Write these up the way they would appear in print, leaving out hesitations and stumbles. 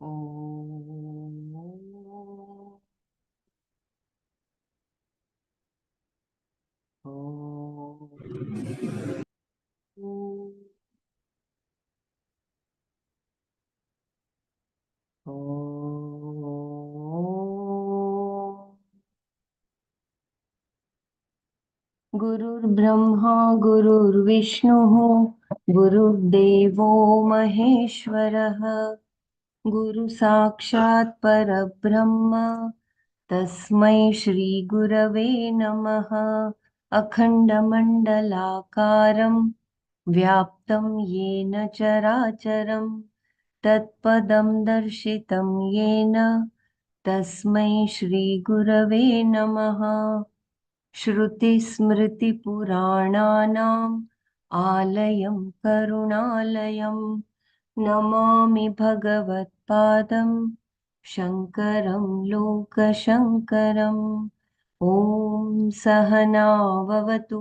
Om. Om. Om. गुरुर्ब्रह्मा गुरुर्विष्णुः गुरुर्देवो महेश्वरः गुरुसाक्षात् परब्रह्म तस्मै श्रीगुरवे नमः। अखण्डमण्डलाकारं व्याप्तं येन चराचरं तत्पदं दर्शितं येन तस्मै श्रीगुरवे नमः। श्रुतिस्मृतिपुराणानाम् आलयं करुणालयं नमामि भगवत्पादं शङ्करं लोकशङ्करम्। ॐ सहना भवतु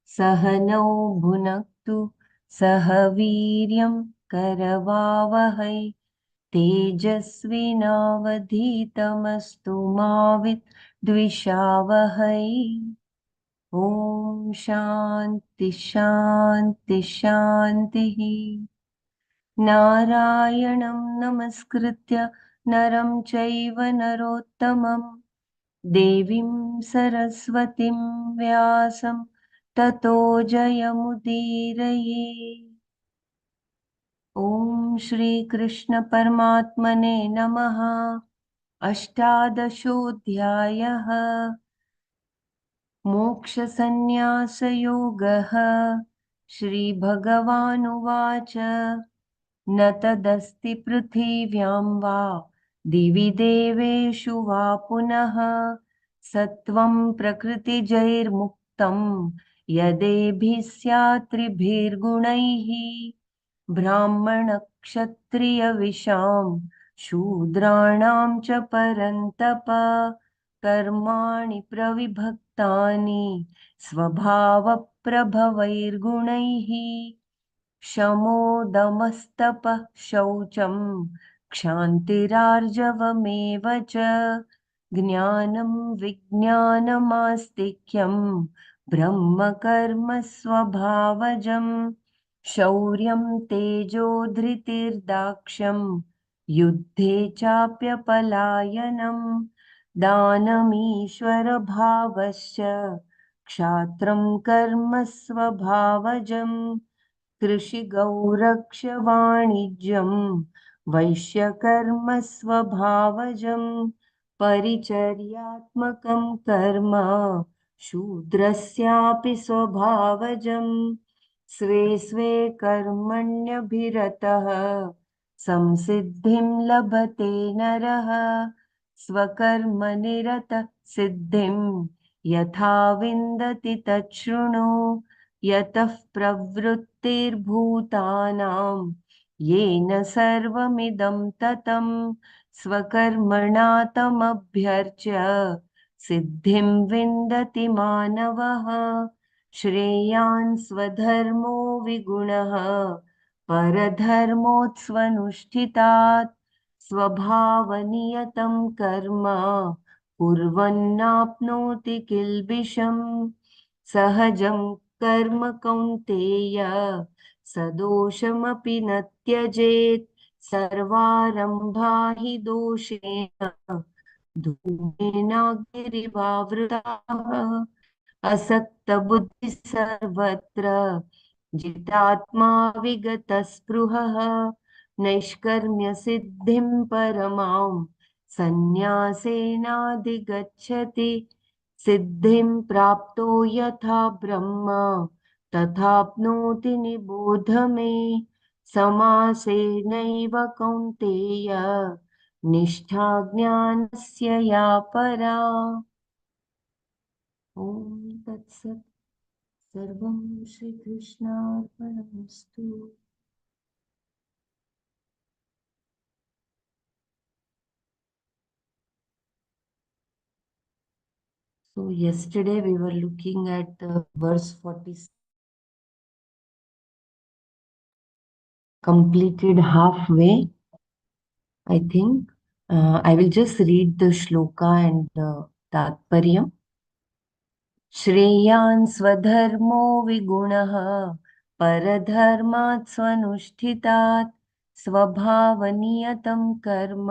सहनौ भुनक्तु सह वीर्यं करवावहै तेजस्विनावधीतमस्तु मा विद्विषावहै। ॐ शान्ति शान्ति शान्तिः। नारायणं नमस्कृत्य नरं चैव नरोत्तमं देवीं सरस्वतीं व्यासं ततो जयमुदीरये। ॐ श्रीकृष्णपरमात्मने नमः। अष्टादशोऽध्यायः मोक्षसंन्यासयोगः। श्रीभगवानुवाच न तदस्ति पृथिव्यां वा दिवि देवेषु वा पुनः सत्त्वं प्रकृतिजैर्मुक्तं यदेभिः स्यात् त्रिभिर्गुणैः ब्राह्मणक्षत्रियविशां शूद्राणां च परन्तप कर्माणि प्रविभक्तानि स्वभावप्रभवैर्गुणैः शमोदमस्तपः शौचं क्षान्तिरार्जवमेव च ज्ञानं विज्ञानमास्तिक्यं ब्रह्मकर्म स्वभावजम् शौर्यं तेजो धृतिर्दाक्ष्यं युद्धे चाप्यपलायनं दानमीश्वरभावश्च क्षात्रं कर्म स्वभावजम् कृषिगौरक्ष्यवाणिज्यं वैश्यकर्म स्वभावजं परिचर्यात्मकं कर्म शूद्रस्यापि स्वभावजं स्वे स्वे कर्मण्यभिरतः संसिद्धिं लभते नरः स्वकर्मनिरतः सिद्धिं यथा विन्दति तच्छृणु यतः प्रवृत्तिर्भूतानां येन सर्वमिदं ततं स्वकर्मणा तमभ्यर्च्य सिद्धिं विन्दति मानवः श्रेयान् स्वधर्मो विगुणः परधर्मोत्स्वनुष्ठितात् स्वभावनियतं कर्म कुर्वन्नाप्नोति किल्बिषम् सहजं कर्म कौन्तेय सदोषमपि न त्यजेत् सर्वारम्भा हि दोषेण धूमेनाग्निरिवावृताः असक्तबुद्धिः सर्वत्र जितात्मा विगतस्पृहः नैष्कर्म्यसिद्धिं परमां सन्न्यासेनाधिगच्छति सिद्धिं प्राप्तो यथा ब्रह्म तथाप्नोति निबोध मे समासेनैव कौन्तेय निष्ठा ज्ञानस्य या परा। ॐ तत्सत् सर्वं श्रीकृष्णार्पणमस्तु। So yesterday we were looking at verse 46, completed halfway. I think I will just read the shloka and the tatparyam. श्रेयान् स्वधर्मो विगुणः परधर्मात् स्वनुष्ठितात् स्वभावनियतं कर्म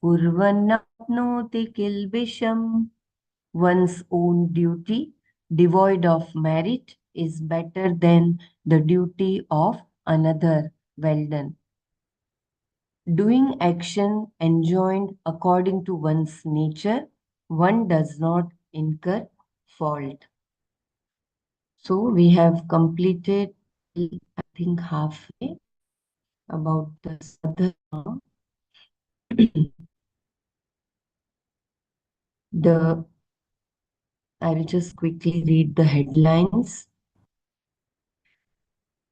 कुर्वन्नाप्नोति किल्बिषम्. One's own duty, devoid of merit, is better than the duty of another. Well done. Doing action enjoined according to one's nature, one does not incur fault. So we have completed, I think, halfway about the sadhana. The I will just quickly read the headlines.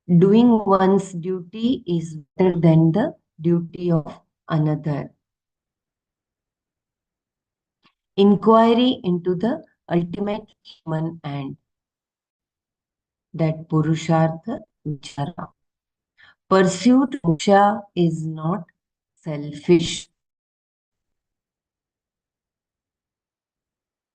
Doing one's duty is better than the duty of another. Inquiry into the ultimate human end, that Purushartha Vichara. Pursuit moksha is not selfish.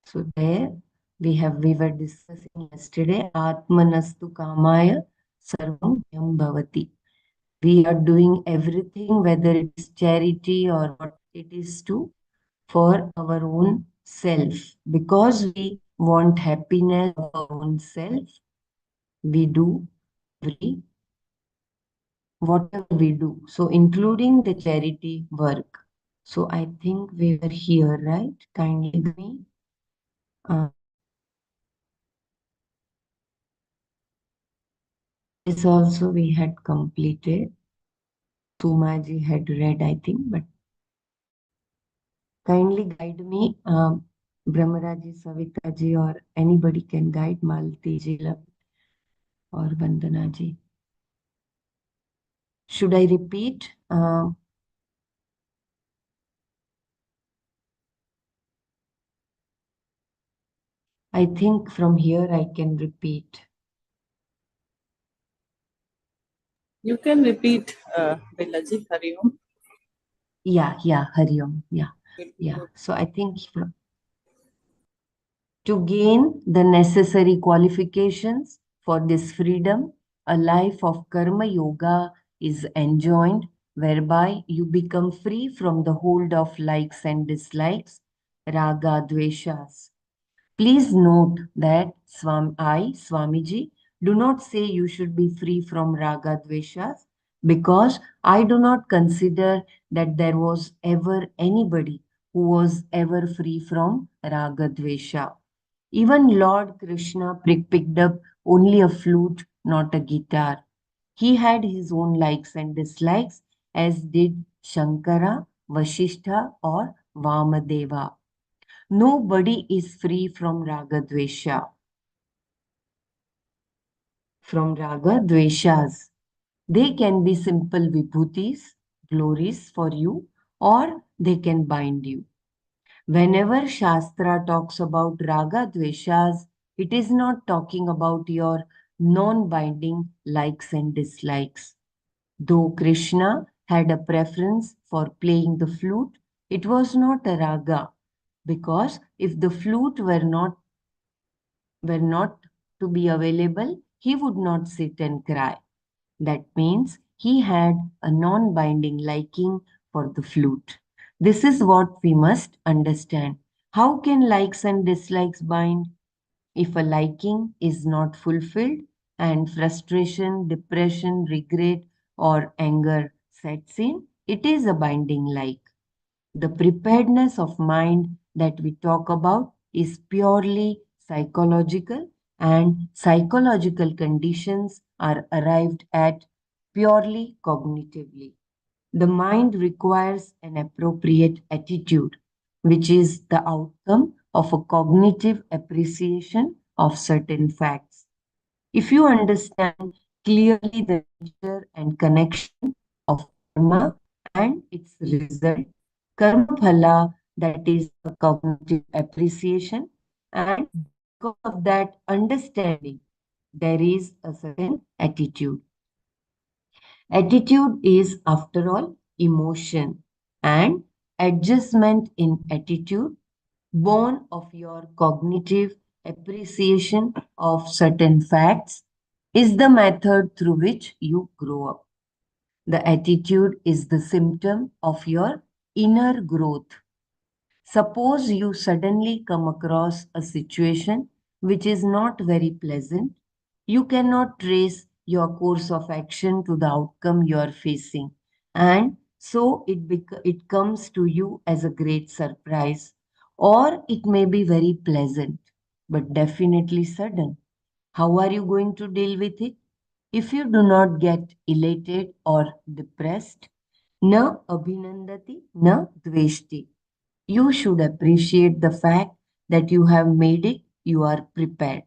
So there we were discussing yesterday, Atmanastu Kamaya Sarvam Yam Bhavati. We are doing everything, whether it is charity or what it is to, for our own self. Because we want happiness of our own self, we do every whatever we do. So including the charity work. So I think we were here, right? Kindly give me. Uh, this also we had completed. Sumaji had read, I think, but kindly guide me. Brahmaraji, Savitaji, or anybody can guide Maltiji or Vandanaji. Should I repeat? I think from here I can repeat. You can repeat, Bilaji, Hari Om. Yeah, Hari Om. Yeah. So I think to gain the necessary qualifications for this freedom, a life of karma yoga is enjoined, whereby you become free from the hold of likes and dislikes, raga, dveshas. Please note that Swamiji, do not say you should be free from raga dveshas, because I do not consider that there was ever anybody who was ever free from raga dvesha. Even Lord Krishna picked up only a flute, not a guitar. He had his own likes and dislikes, as did Shankara, Vasishtha, or Vamadeva. Nobody is free from raga dvesha, from raga dveshas. They can be simple vibhutis, glories for you, or they can bind you. Whenever Shastra talks about raga dveshas, it is not talking about your non binding likes and dislikes. Though Krishna had a preference for playing the flute, it was not a raga, because if the flute were not to be available, he would not sit and cry. That means he had a non binding liking for the flute. This is what we must understand. How can likes and dislikes bind? If a liking is not fulfilled and frustration, depression, regret, or anger sets in, it is a binding like. The preparedness of mind that we talk about is purely psychological, and psychological conditions are arrived at purely cognitively. The mind requires an appropriate attitude, which is the outcome of a cognitive appreciation of certain facts. If you understand clearly the nature and connection of karma and its result, karma phala, that is a cognitive appreciation, and because of that understanding, there is a certain attitude. Attitude is, after all, emotion. And adjustment in attitude, born of your cognitive appreciation of certain facts, is the method through which you grow up. The attitude is the symptom of your inner growth. Suppose you suddenly come across a situation which is not very pleasant. You cannot trace your course of action to the outcome you are facing. And so it comes to you as a great surprise, or it may be very pleasant, but definitely sudden. How are you going to deal with it? If you do not get elated or depressed, na abhinandati, na dveshti. You should appreciate the fact that you have made it, you are prepared.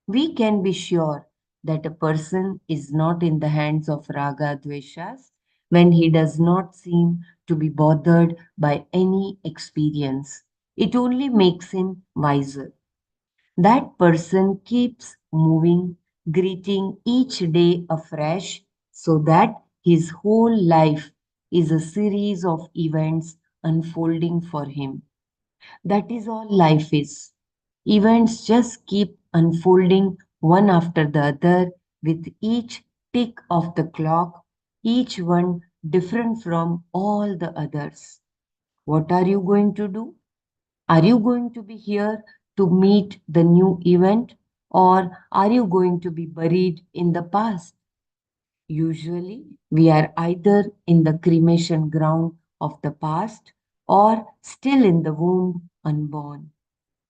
We can be sure that a person is not in the hands of raga dveshas when he does not seem to be bothered by any experience. It only makes him wiser. That person keeps moving, greeting each day afresh, so that his whole life is a series of events unfolding for him. That is all life is. Events just keep unfolding one after the other with each tick of the clock, each one different from all the others. What are you going to do? Are you going to be here to meet the new event, or are you going to be buried in the past? Usually, we are either in the cremation ground of the past or still in the womb unborn.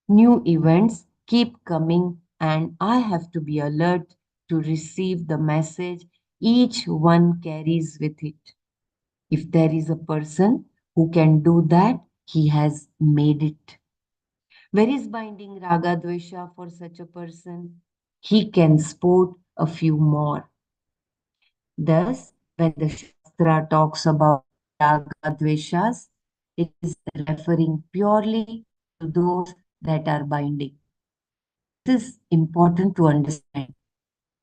New events keep coming, and I have to be alert to receive the message each one carries with it. If there is a person who can do that, he has made it. Where is binding raga dvesha for such a person? He can sport a few more. Thus, when the Shastra talks about raga dveshas, it is referring purely to those that are binding. This is important to understand.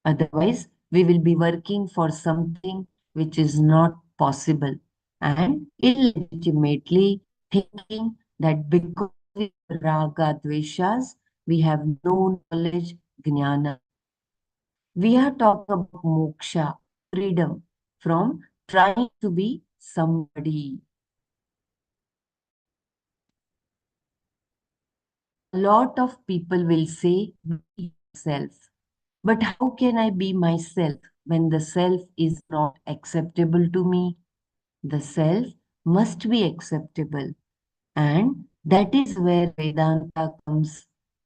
Otherwise, we will be working for something which is not possible and illegitimately thinking that because we have raga dveshas, we have no knowledge, jnana. We are talking about moksha, freedom from trying to be somebody. A lot of people will say, be yourself. But how can I be myself when the self is not acceptable to me? The self must be acceptable. And that is where Vedanta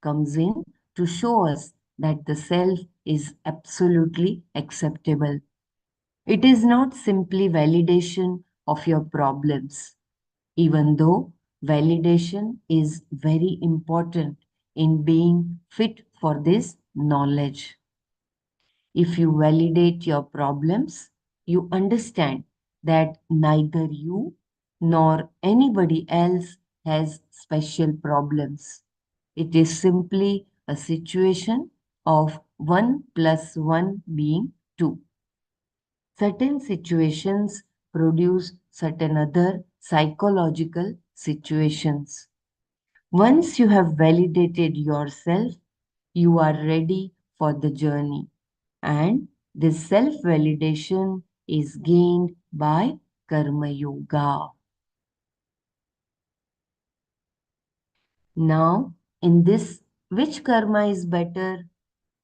comes in to show us that the self is absolutely acceptable. It is not simply validation of your problems, even though validation is very important in being fit for this knowledge. If you validate your problems, you understand that neither you nor anybody else has special problems. It is simply a situation of 1 plus 1 being 2. Certain situations produce certain other psychological situations. Once you have validated yourself, you are ready for the journey. And this self validation is gained by Karma Yoga. Now, in this, which karma is better?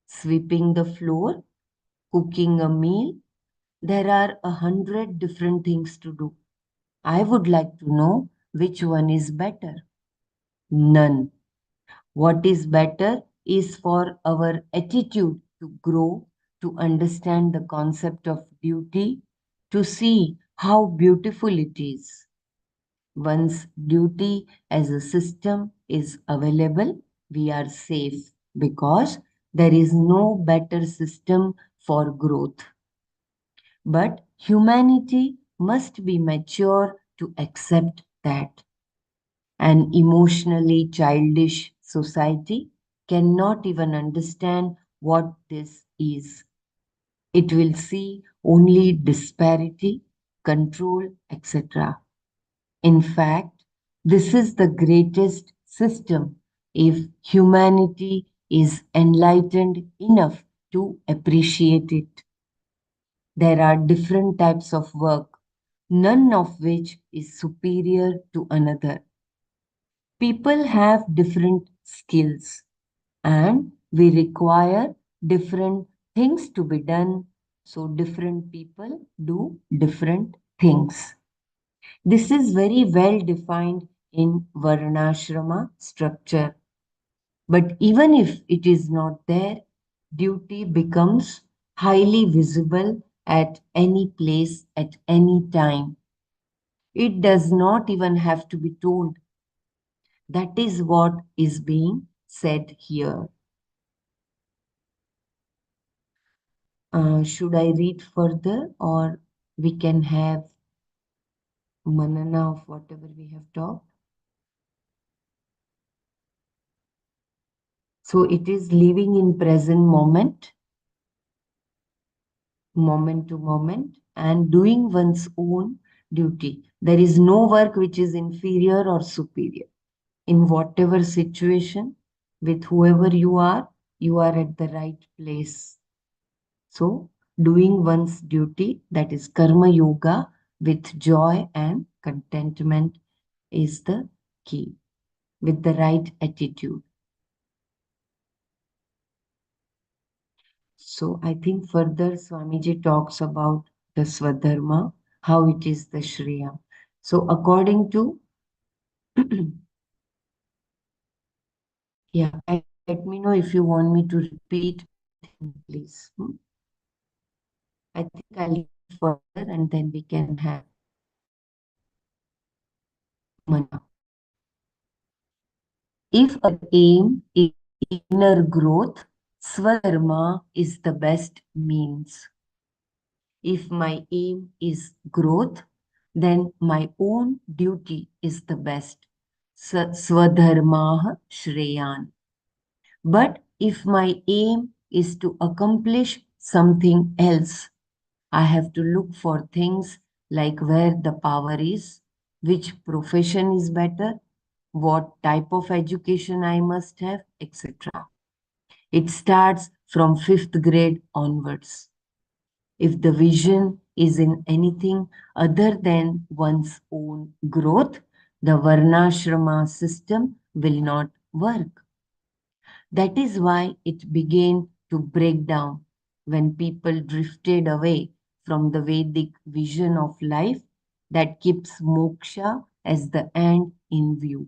Sweeping the floor, cooking a meal? There are 100 different things to do. I would like to know which one is better. None. What is better is for our attitude to grow, to understand the concept of duty, to see how beautiful it is. Once duty as a system is available, we are safe because there is no better system for growth. But humanity must be mature to accept that. An emotionally childish society cannot even understand what this is. It will see only disparity, control, etc. In fact, this is the greatest system if humanity is enlightened enough to appreciate it. There are different types of work, none of which is superior to another. People have different skills and we require different things to be done. So, different people do different things. This is very well defined in Varnashrama structure. But even if it is not there, duty becomes highly visible at any place, at any time. It does not even have to be told. That is what is being said here. Should I read further or we can have manana of whatever we have talked? So it is living in present moment, moment to moment, and doing one's own duty. There is no work which is inferior or superior. In whatever situation, with whoever you are at the right place. So, doing one's duty, that is karma yoga, with joy and contentment is the key, with the right attitude. So, I think further Swamiji talks about the Swadharma, how it is the Shriya. So, according to, yeah, let me know if you want me to repeat anything, please. I think I'll read further and then we can have mana. If our aim is inner growth, Swadharma is the best means. If my aim is growth, then my own duty is the best. Swadharmah Shreyan. But if my aim is to accomplish something else, I have to look for things like where the power is, which profession is better, what type of education I must have, etc. It starts from fifth grade onwards. If the vision is in anything other than one's own growth, the Varnashrama system will not work. That is why it began to break down when people drifted away from the Vedic vision of life that keeps moksha as the end in view.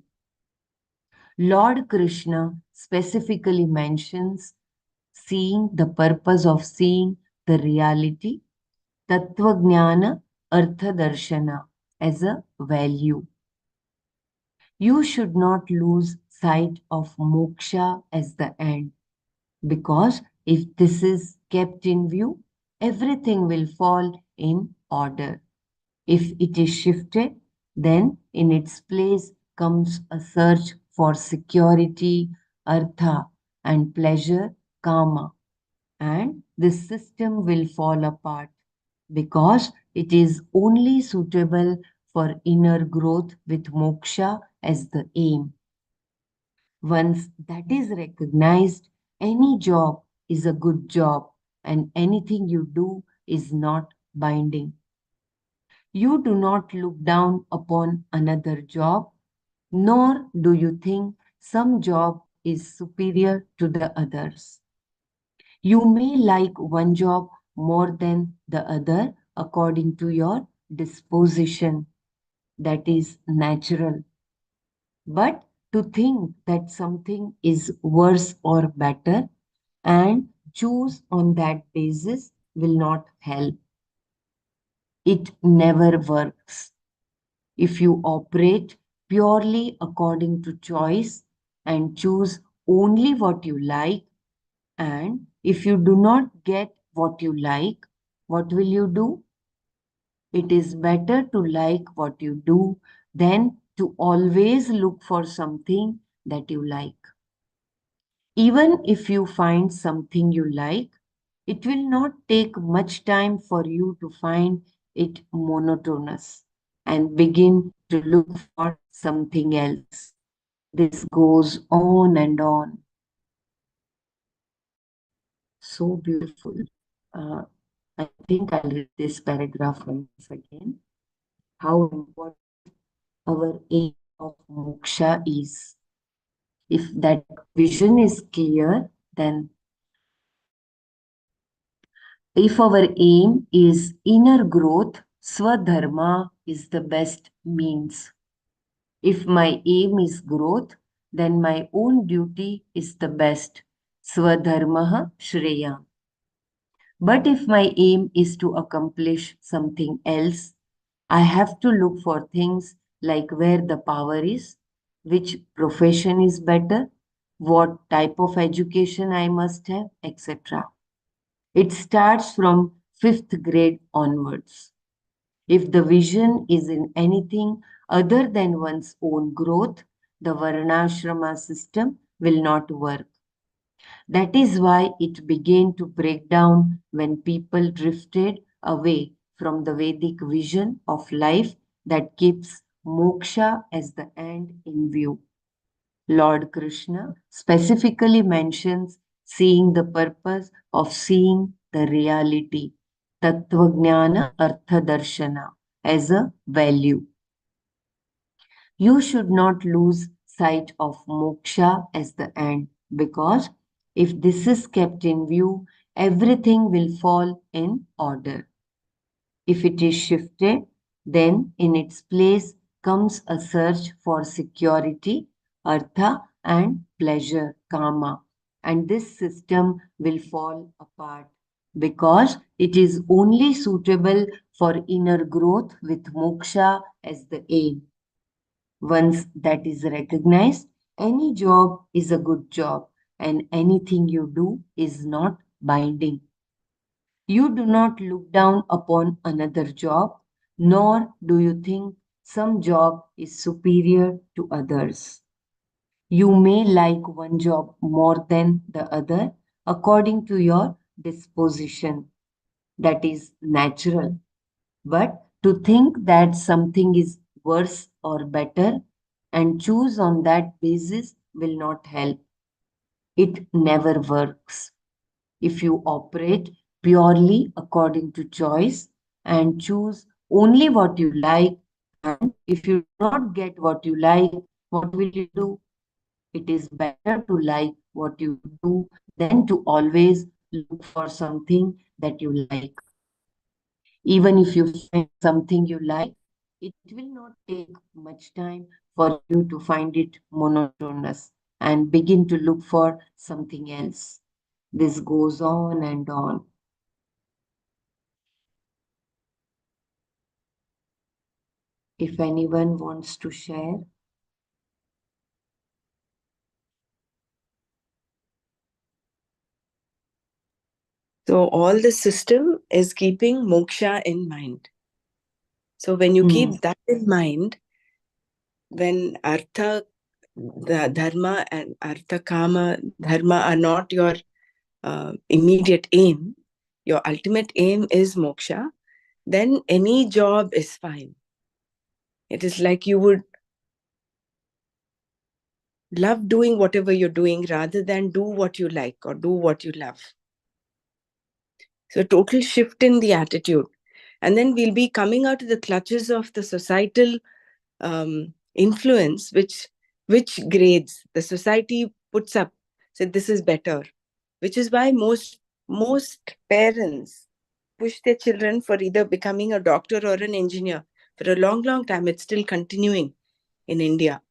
Lord Krishna specifically mentions seeing the purpose of seeing the reality, Tattva Jnana Artha Darshana, as a value. You should not lose sight of moksha as the end, because if this is kept in view, everything will fall in order. If it is shifted, then in its place comes a search for security, artha, and pleasure, kama. And this system will fall apart because it is only suitable for inner growth with moksha as the aim. Once that is recognized, any job is a good job and anything you do is not binding. You do not look down upon another job, nor do you think some job is superior to the others. You may like one job more than the other according to your disposition, that is natural. But to think that something is worse or better and choose on that basis will not help. It never works. If you operate purely according to choice and choose only what you like, and if you do not get what you like, what will you do? It is better to like what you do than to always look for something that you like. Even if you find something you like, it will not take much time for you to find it monotonous and begin to look for something else. This goes on and on. So beautiful. Uh, I think I'll read this paragraph once again. How important our aim of moksha is. If that vision is clear, then if our aim is inner growth, swadharma is the best means. If my aim is growth, then my own duty is the best. Swadharmaha Shreya. But if my aim is to accomplish something else, I have to look for things like where the power is, which profession is better, what type of education I must have, etc. It starts from fifth grade onwards. If the vision is in anything other than one's own growth, the Varnashrama system will not work. That is why it began to break down when people drifted away from the Vedic vision of life that keeps moksha as the end in view. Lord Krishna specifically mentions seeing the purpose of seeing the reality, Tattvajnana Artha Darshana, as a value. You should not lose sight of moksha as the end, because if this is kept in view, everything will fall in order. If it is shifted, then in its place comes a search for security, artha, and pleasure, kama. And this system will fall apart because it is only suitable for inner growth with moksha as the aim. Once that is recognized, any job is a good job and anything you do is not binding. You do not look down upon another job, nor do you think some job is superior to others. You may like one job more than the other according to your disposition. That is natural. But to think that something is worse or better and choose on that basis will not help. It never works. If you operate purely according to choice and choose only what you like, and if you do not get what you like, what will you do? It is better to like what you do than to always look for something that you like. Even if you find something you like, it will not take much time for you to find it monotonous and begin to look for something else. This goes on and on. If anyone wants to share, So all the system is keeping moksha in mind. So when you hmm, keep that in mind, when artha, the dharma and artha kama dharma are not your immediate aim, your ultimate aim is moksha, then any job is fine. It is like you would love doing whatever you're doing rather than do what you like or do what you love. So, total shift in the attitude. And then we'll be coming out of the clutches of the societal influence, which grades the society puts up. So, this is better, which is why most parents push their children for either becoming a doctor or an engineer. For a long time, it's still continuing in India,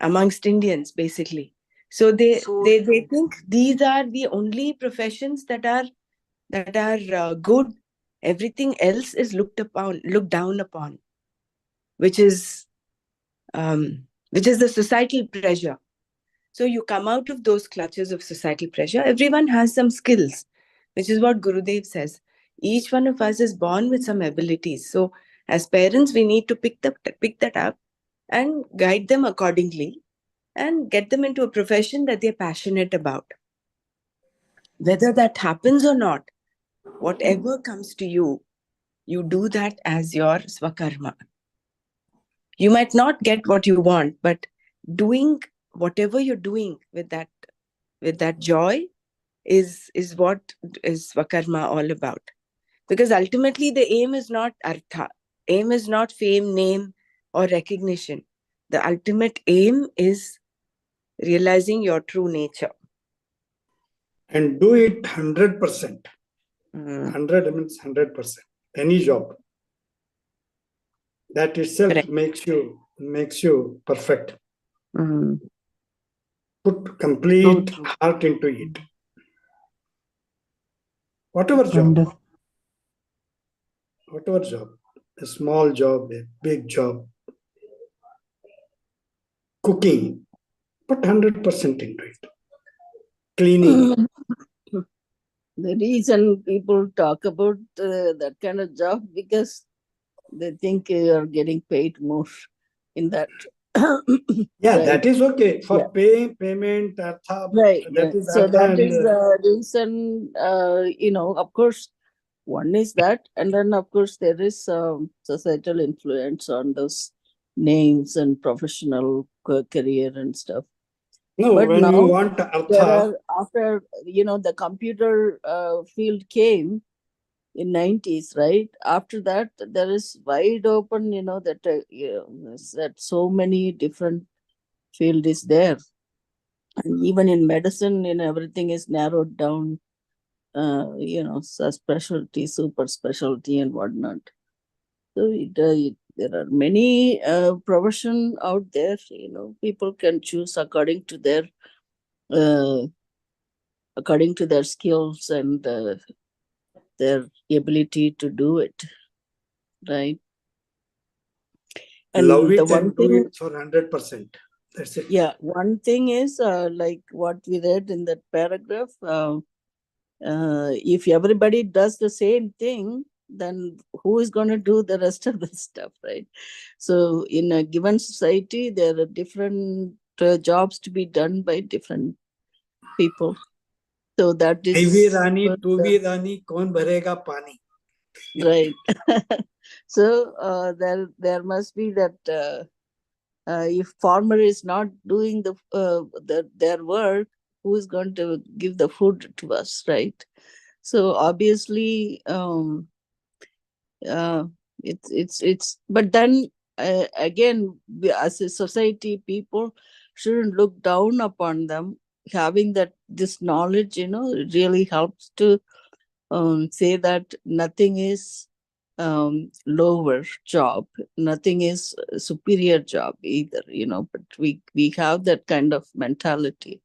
amongst Indians, basically. So so they true. think these are the only professions that are good. Everything else is looked down upon, which is the societal pressure. So you come out of those clutches of societal pressure. Everyone has some skills, which is what Gurudev says. Each one of us is born with some abilities. So as parents, we need to pick that up and guide them accordingly and get them into a profession that they're passionate about. Whether that happens or not, whatever comes to you, you do that as your swakarma. You might not get what you want, but doing whatever you're doing with that joy is what is Swakarma all about. Because ultimately the aim is not artha, aim is not fame, name, or recognition. The ultimate aim is realizing your true nature. And do it 100%. Mm. 100 means 100%. Any job. That itself Correct. makes you perfect. Mm. Put complete heart into it. Whatever job, a small job, a big job, cooking, put 100% into it. Cleaning. The reason people talk about that kind of job because they think you are getting paid more in that. Yeah, Right. that is okay. For Yeah. payment, artha, Right. that is So artha that and is the reason, of course, one is that, and then of course there is societal influence on those names and professional career and stuff. no, But when you now want there artha, are, after the computer field came in 90s, right? After that, there is wide open, that so many different field is there, and even in medicine, everything is narrowed down. Specialty, super specialty, and whatnot. So there are many profession out there. People can choose uh, according to their skills and their ability to do it, right? love And the it one and do thing, it for 100%. That's it. yeah, one thing is like what we read in that paragraph. If everybody does the same thing, then who is going to do the rest of the stuff, right? So in a given society, there are different jobs to be done by different people. So that I भी is Rani, what, तू भी रानी, कौन भरेगा पानी? right. So there must be that if farmer is not doing their work, who is going to give the food to us, right? So obviously, uh, it's. But then again, as a society, people shouldn't look down upon them. Having this knowledge, it really helps to say that nothing is lower job, nothing is superior job either. But we have that kind of mentality.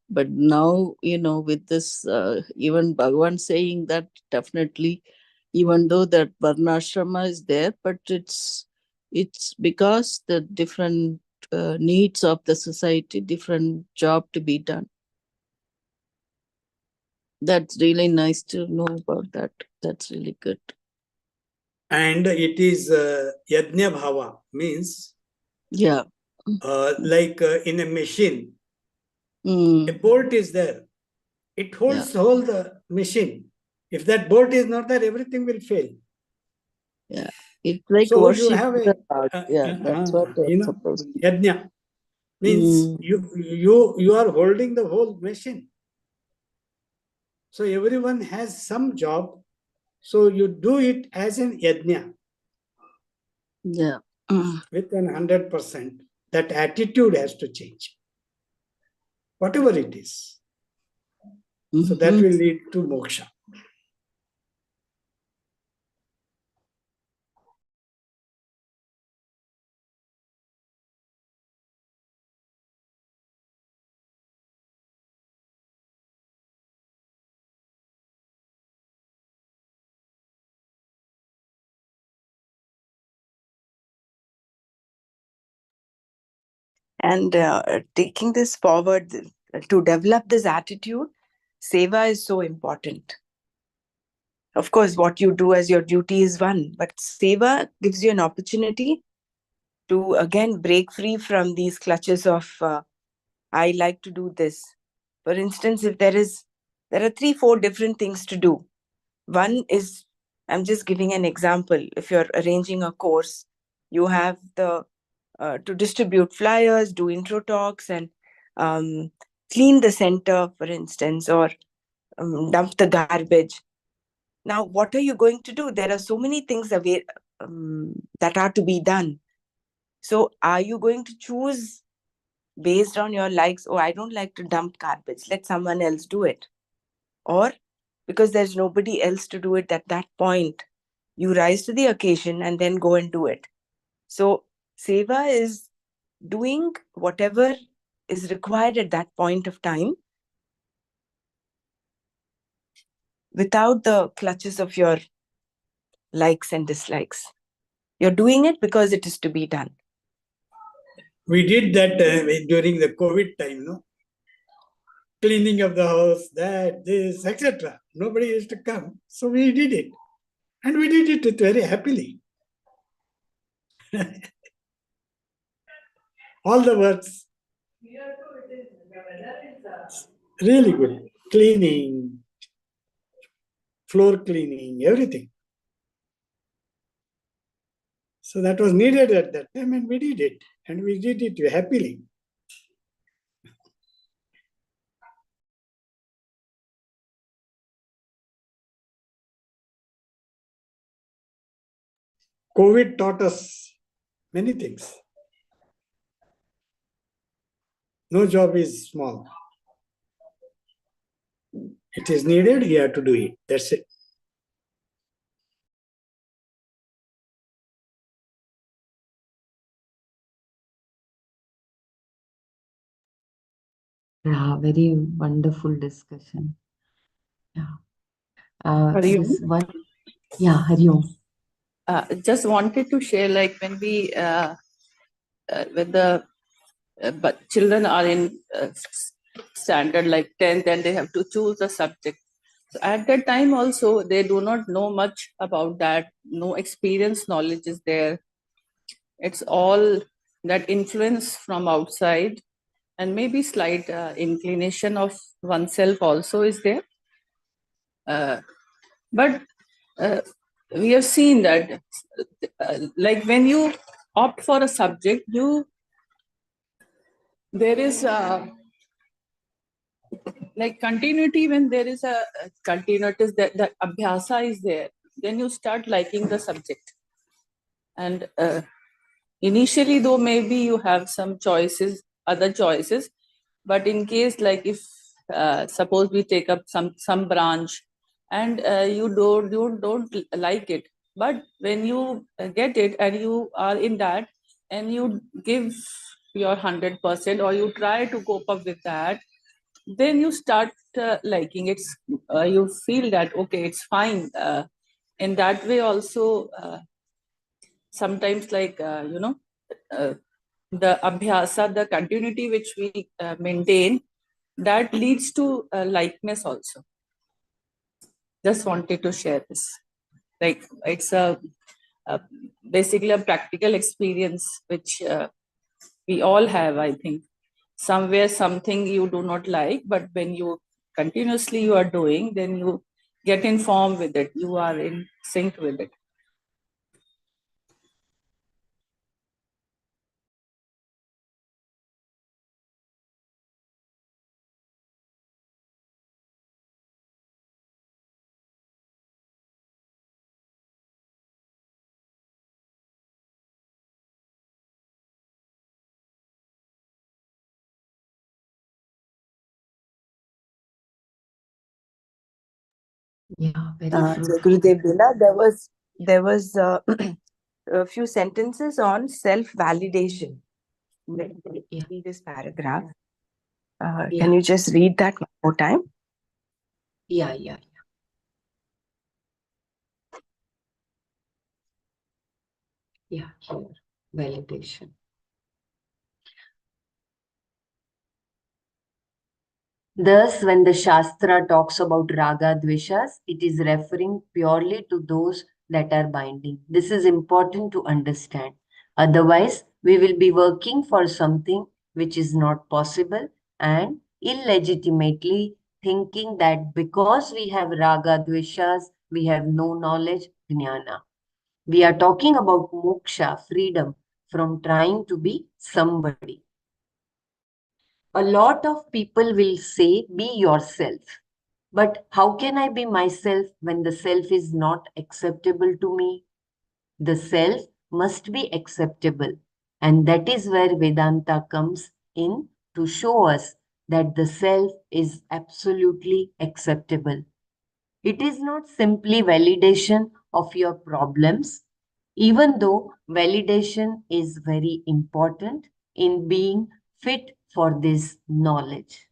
But now, with this, even Bhagavan saying that, definitely, even though that varnashrama is there, but it's because the different needs of the society, different job to be done. That's really nice to know about that. That's really good. And it is yajna bhava, means Yeah. like in a machine, a Mm. bolt is there. It holds Yeah. whole the machine. If that bolt is not there, everything will fail. Yeah. It's like So you worship have the a, God. Yeah, that's what it's supposed to. yajna means Mm. you are holding the whole machine. So everyone has some job. So you do it as an yajna Yeah. with an 100%. That attitude has to change, whatever it is. So that Mm-hmm. will lead to moksha. And taking this forward, to develop this attitude, seva is so important. Of course, what you do as your duty is one, but seva gives you an opportunity to again break free from these clutches of I like to do this. For instance, if there are 3 4 different things to do. One is, I'm just giving an example. If you're arranging a course, you have the to distribute flyers, do intro talks, and clean the center, for instance, or dump the garbage. Now, what are you going to do? There are so many things that are to be done. So, are you going to choose based on your likes? Oh, I don't like to dump garbage. Let someone else do it. Or because there's nobody else to do it at that point, you rise to the occasion and then go and do it. So, seva is doing whatever is required at that point of time without the clutches of your likes and dislikes. You're doing it because it is to be done. We did that during the COVID time, no? Cleaning of the house, that, this, etc. Nobody used to come. So we did it. And we did it very happily. All the works. Really good. Cleaning, floor cleaning, everything. So that was needed at that time, and we did it. And we did it happily. COVID taught us many things. No job is small. It is needed, you have to do it. That's it. Yeah, very wonderful discussion. Yeah. Hari Om. This one, yeah, Hari Om. Just wanted to share, like when when the but children are in standard like 10th and they have to choose a subject. So at that time also they do not know much about that. No experience, knowledge is there. It's all that influence from outside, and maybe slight inclination of oneself also is there. But we have seen that like when you opt for a subject, there is like continuity. When there is a continuity, that the abhyasa is there, then you start liking the subject. And initially though maybe you have some choices, other choices, but in case like if suppose we take up some branch and you don't like it, but when you get it and you are in that and you give your 100% or you try to cope up with that, then you start liking it. You feel that okay, it's fine. In that way also, sometimes like uh, the abhyasa, the continuity which we maintain, that leads to likeness also. Just wanted to share this. Like it's a basically a practical experience which we all have, I think. Somewhere something you do not like, but when you continuously you are doing, then you get informed with it, you are in sync with it. Yeah, very So fruitful. Gurudev Bila, there was a few sentences on self-validation. Yeah. Read this paragraph. Yeah. Can you just read that one more time? Yeah, yeah, yeah. Here, validation. Thus, when the Shastra talks about raga dveshas, it is referring purely to those that are binding. This is important to understand. Otherwise, we will be working for something which is not possible and illegitimately thinking that because we have raga dveshas, we have no knowledge, jnana. We are talking about moksha, freedom. from trying to be somebody. A lot of people will say, be yourself. But how can I be myself when the self is not acceptable to me? The self must be acceptable. And that is where Vedanta comes in to show us that the self is absolutely acceptable. It is not simply validation of your problems, even though validation is very important in being fit for this knowledge.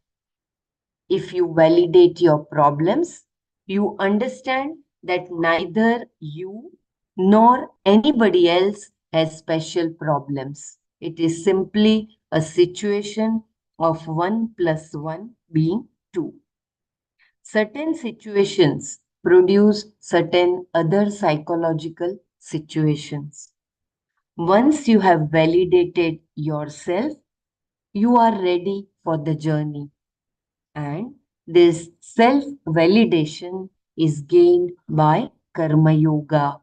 If you validate your problems, you understand that neither you nor anybody else has special problems. It is simply a situation of 1 plus 1 being 2. Certain situations produce certain other psychological situations. Once you have validated yourself, you are ready for the journey. And this self validation is gained by Karma Yoga.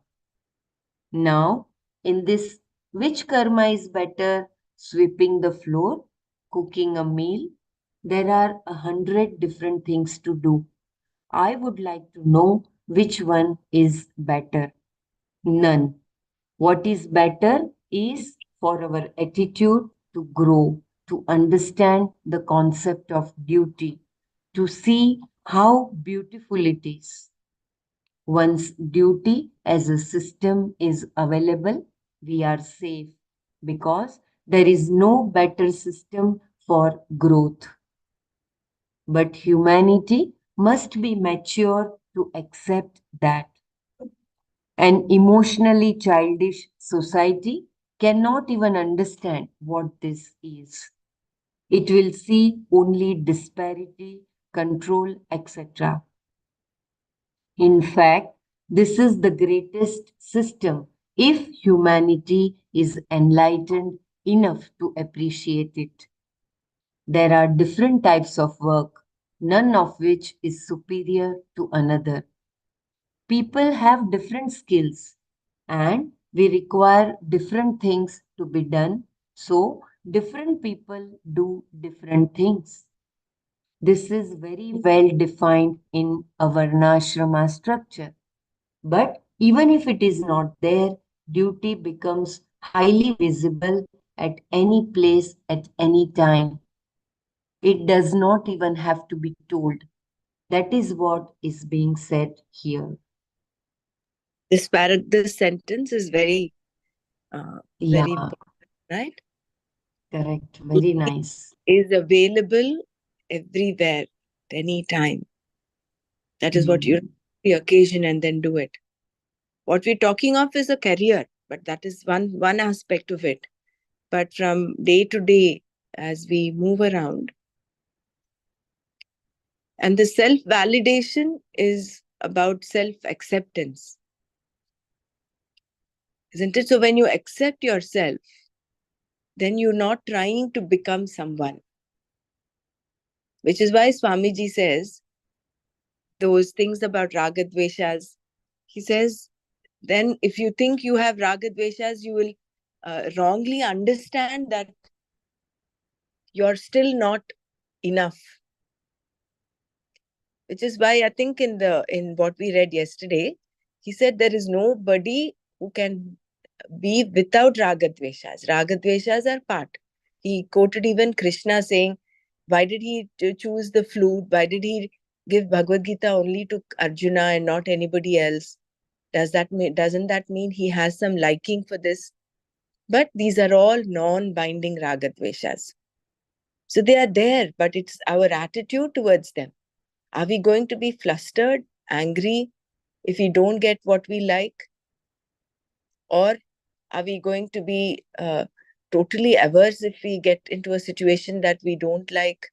Now, in this, which karma is better? Sweeping the floor, cooking a meal? There are 100 different things to do. I would like to know which one is better. None. What is better is for our attitude to grow, to understand the concept of duty, to see how beautiful it is. Once duty as a system is available, we are safe because there is no better system for growth. But humanity must be mature to accept that. An emotionally childish society cannot even understand what this is. It will see only disparity, control, etc. In fact, this is the greatest system if humanity is enlightened enough to appreciate it. There are different types of work, none of which is superior to another. People have different skills and we require different things to be done. So, different people do different things. This is very well defined in a Varnashrama structure. But even if it is not there, duty becomes highly visible at any place at any time. It does not even have to be told. That is what is being said here. This sentence is very, Yeah, very important, right? correct. Very nice. Is available everywhere, at any time. That is what you the occasion and then do it. What we're talking of is a career, but that is one aspect of it. But from day to day, as we move around, and the self-validation is about self-acceptance, isn't it? So when you accept yourself, then you're not trying to become someone. Which is why Swamiji says those things about ragadveshas. He says, then if you think you have ragadveshas, you will wrongly understand that you're still not enough. Which is why I think in what we read yesterday, he said there is nobody who can be without ragadveshas. Ragadveshas are part. He quoted even Krishna saying, why did he choose the flute? Why did he give Bhagavad Gita only to Arjuna and not anybody else? Doesn't that mean he has some liking for this? But these are all non-binding ragadveshas. So they are there, but it's our attitude towards them. Are we going to be flustered, angry if we don't get what we like? Or are we going to be totally averse if we get into a situation that we don't like?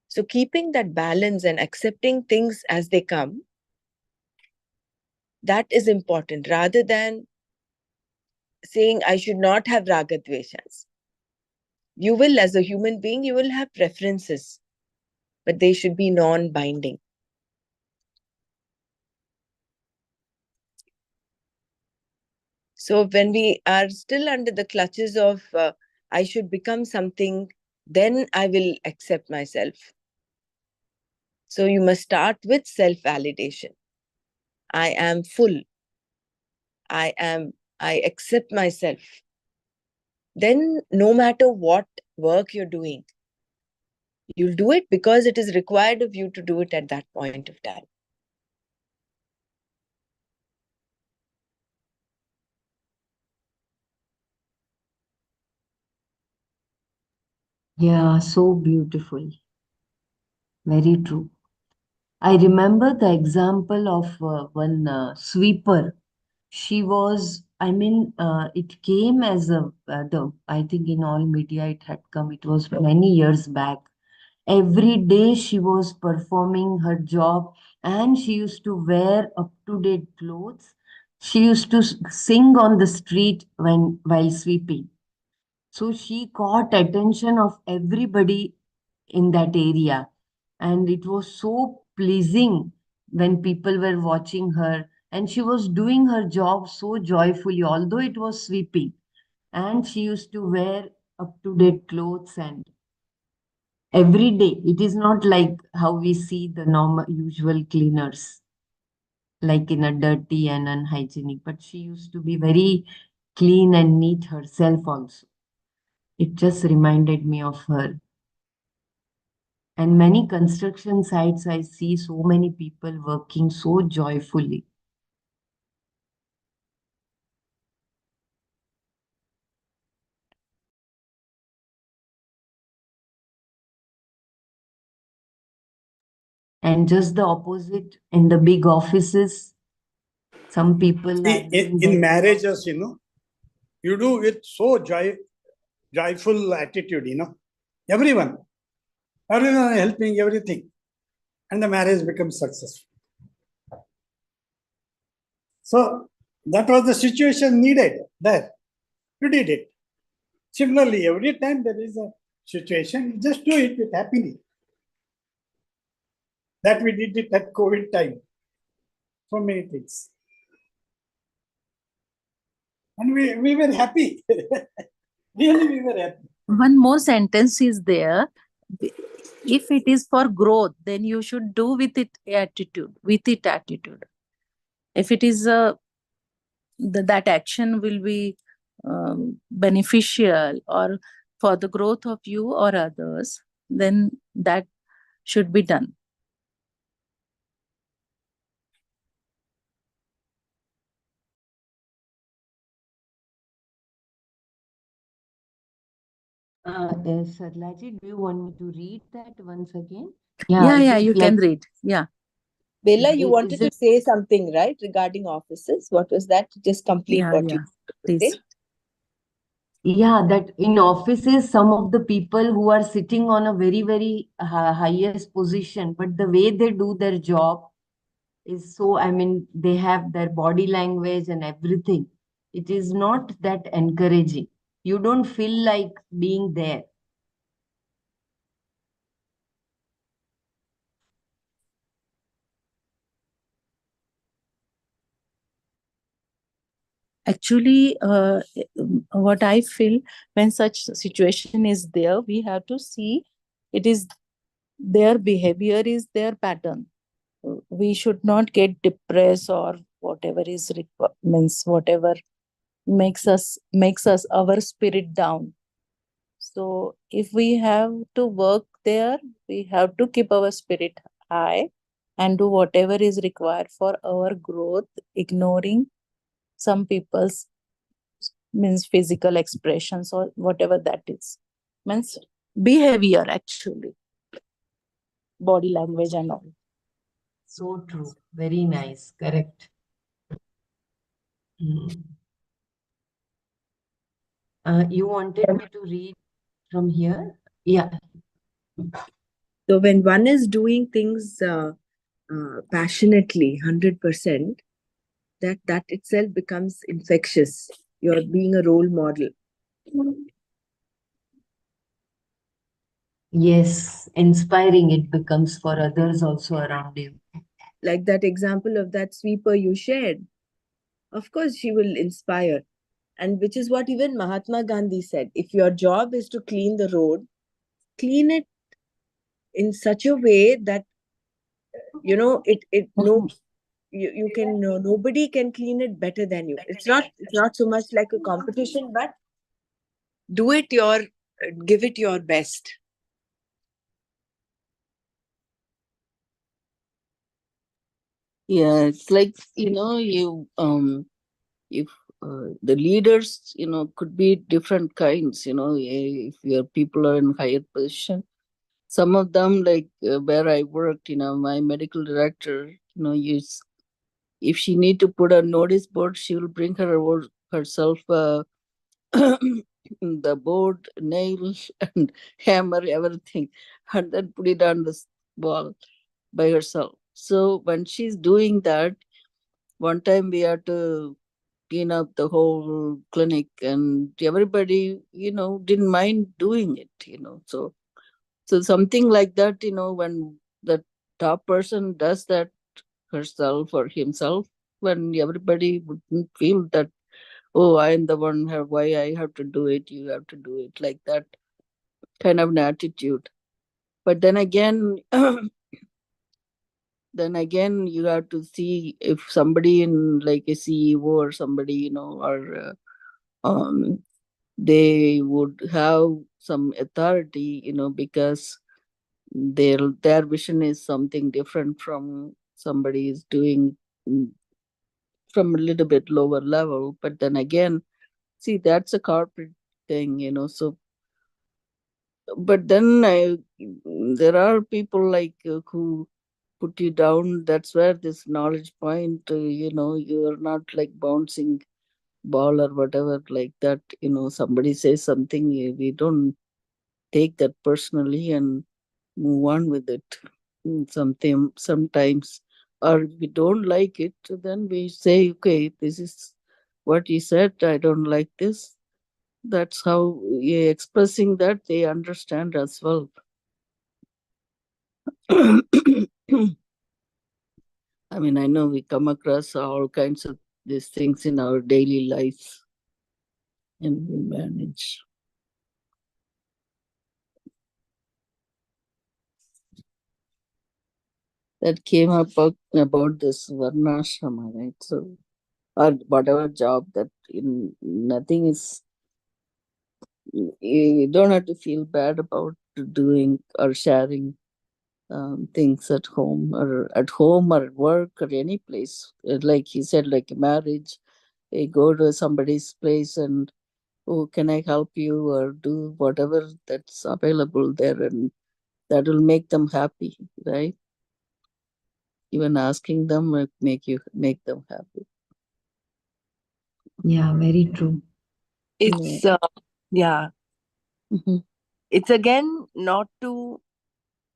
So keeping that balance and accepting things as they come, that is important rather than saying I should not have ragadveshas. You will, as a human being, you will have preferences, but they should be non-binding. So when we are still under the clutches of I should become something, then I will accept myself. So you must start with self-validation. I am full. I accept myself. Then no matter what work you're doing, you'll do it because it is required of you to do it at that point of time. Yeah, so beautiful. Very true. I remember the example of one sweeper. She was, it came as I think in all media it had come, it was many years back. Every day she was performing her job and she used to wear up to date clothes. She used to sing on the street while sweeping. So she caught attention of everybody in that area. And it was so pleasing when people were watching her. And she was doing her job so joyfully, although it was sweeping. And she used to wear up to date clothes and every day. It is not like how we see the normal, usual cleaners, like in a dirty and unhygienic. But she used to be very clean and neat herself also. It just reminded me of her. And many construction sites, I see so many people working so joyfully. And just the opposite in the big offices, some people are doing In their marriages, job. you do with so joyful attitude, everyone helping everything, and the marriage becomes successful. So that was the situation needed there. You did it. Similarly, every time there is a situation, you just do it with happiness. That we did it at COVID time. So many things. And we were happy. Really, we were happy. One more sentence is there. If it is for growth, then you should do with it attitude. If it is that action will be beneficial or for the growth of you or others, then that should be done. Sarlaji, do you want me to read that once again? Yeah, Is you it like, can read. Yeah. Bella, you wanted is to it, say something, right, regarding offices? What was that? Just complete what you wanted to say. Please. yeah, that in offices, some of the people who are sitting on a very, very highest position, but the way they do their job is so, they have their body language and everything. It is not that encouraging. You don't feel like being there. Actually, what I feel, when such situation is there, we have to see it is their behavior is their pattern. We should not get depressed or whatever is means whatever makes us our spirit down. So if we have to work there, we have to keep our spirit high and do whatever is required for our growth, ignoring some people's means physical expressions or whatever that is, means behavior, actually body language and all. So true. Very nice. Correct. Hmm. You wanted me to read from here? Yeah. So when one is doing things passionately, 100%, that itself becomes infectious. You're being a role model. Yes, inspiring it becomes for others also around you. Like that example of that sweeper you shared. Of course, she will inspire. And which is what even Mahatma Gandhi said. If your job is to clean the road, clean it in such a way that, it no, you can, nobody can clean it better than you. It's not so much like a competition, but do it your give it your best. Yeah, it's like, if the leaders, could be different kinds, if your people are in higher position. Some of them, like where I worked, my medical director, if she need to put a notice board, she will bring herself the board, nails, and hammer, everything, and then put it on the wall by herself. So when she's doing that, one time we had to clean up the whole clinic, and everybody, didn't mind doing it, so something like that, when the top person does that herself or himself, when everybody wouldn't feel that, oh, I am the one, why I have to do it, you have to do it, like that kind of an attitude. But then again, you have to see if somebody in like a CEO or somebody, or they would have some authority, because their vision is something different from somebody is doing, mm, from a little bit lower level. But then again, see, that's a corporate thing, so. But then there are people like who put you down. That's where this knowledge point, you are not like bouncing ball or whatever like that. Somebody says something, we don't take that personally and move on with it. Something sometimes, or we don't like it, then we say, okay, this is what he said, I don't like this. That's how expressing that they understand as well. I mean, I know we come across all kinds of these things in our daily life, and we manage. That came up about this varnashrama, right? So, or whatever job that nothing is, you don't have to feel bad about doing or sharing things at home or at work or any place. Like he said, like a marriage, you go to somebody's place and, oh, can I help you, or do whatever that's available there, and that will make them happy, right? Even asking them will make them happy. Yeah, very true. Yeah. It's yeah, Mhm. it's again not to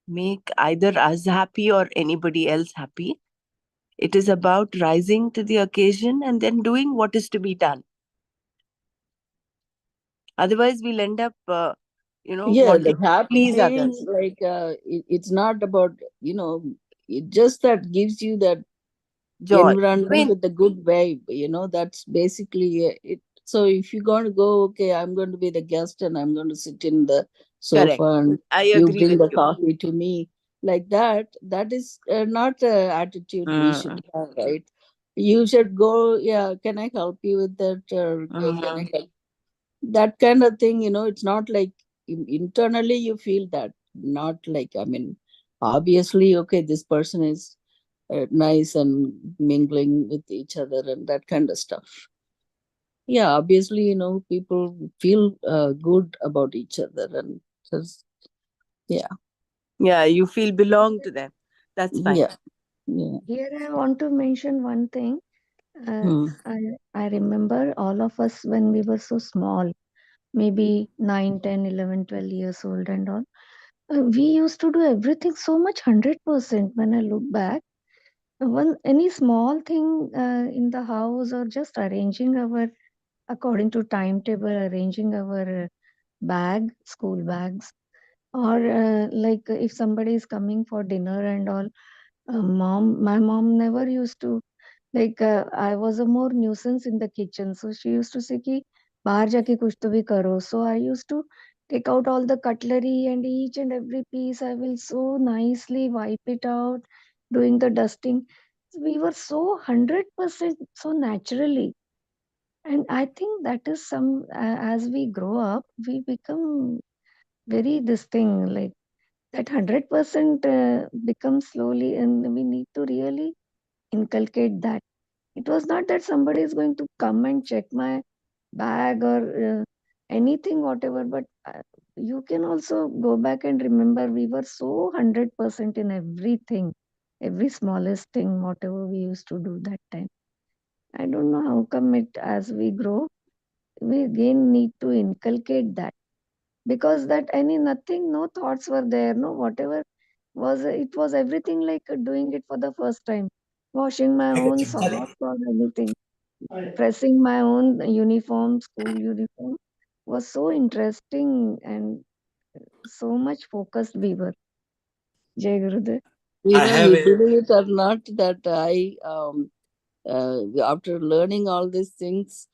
make either us happy or anybody else happy. It is about rising to the occasion and then doing what is to be done. Otherwise, we'll end up, Yeah, wanting the to happy please thing, others. like it's not about, it just that gives you that Joy. I environment mean, with a good vibe, that's basically it. So if you're going to go, okay, I'm going to be the guest and I'm going to sit in the correct. sofa and I you agree bring with the you. coffee to me, like that is not a attitude we should Mm, have, right? You should go, yeah, can I help you with that, or can I mhm. help, that kind of thing. It's not like internally you feel that, not like, I mean, obviously, okay, this person is nice and mingling with each other and that kind of stuff. Yeah, obviously, people feel good about each other, and just, yeah. Yeah, you feel belong to them. That's fine. Yeah. Yeah. Here I want to mention one thing. Uh, Hmm. I remember all of us when we were so small, maybe 9, 10, 11, 12 years old and all. We used to do everything so much 100% when I look back. One any small thing in the house, or just arranging our according to timetable, arranging our school bags, or like if somebody is coming for dinner and all. My mom never used to, like I was a more nuisance in the kitchen, so she used to say, "Ki, बाहर जाके कुछ तो भी करो. So I used to take out all the cutlery and each and every piece I will so nicely wipe it out, doing the dusting. We were so 100% so naturally. And I think that is as we grow up, we become very this thing like that 100% becomes slowly, and we need to really inculcate that. It was not that somebody is going to come and check my bag or anything, whatever, but you can also go back and remember we were so 100% in everything, every smallest thing, whatever we used to do that time. I don't know how come it, as we grow, we again need to inculcate that, because that any nothing, no thoughts were there, no whatever was, it was everything like doing it for the first time, washing my own socks or anything, pressing my own uniform, school uniform was so interesting and so much focused we were. Jai Gurudev. I have You a believe it or not that after learning all these things,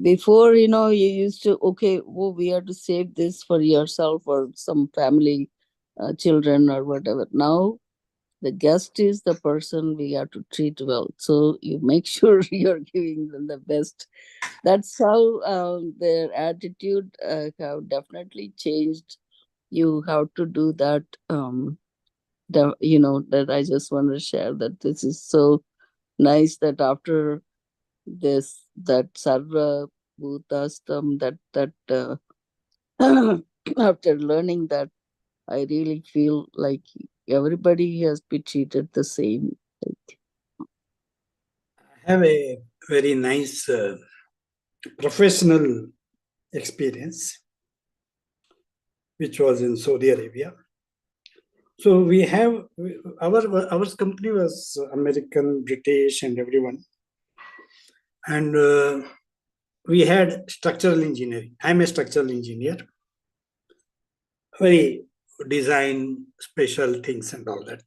before, you used to, okay, oh, we have to save this for yourself or some family, children or whatever. Now, the guest is the person we have to treat well. So you make sure you're giving them the best. That's how their attitude have definitely changed. You have to do that. That I just want to share that this is so nice that after this, that sarva bhutastam, that after learning that, I really feel like everybody has been treated the same. have a very nice professional experience, which was in Saudi Arabia. So we have our company was American, British, and everyone, and we had structural engineering. I'm a structural engineer, very design special things and all that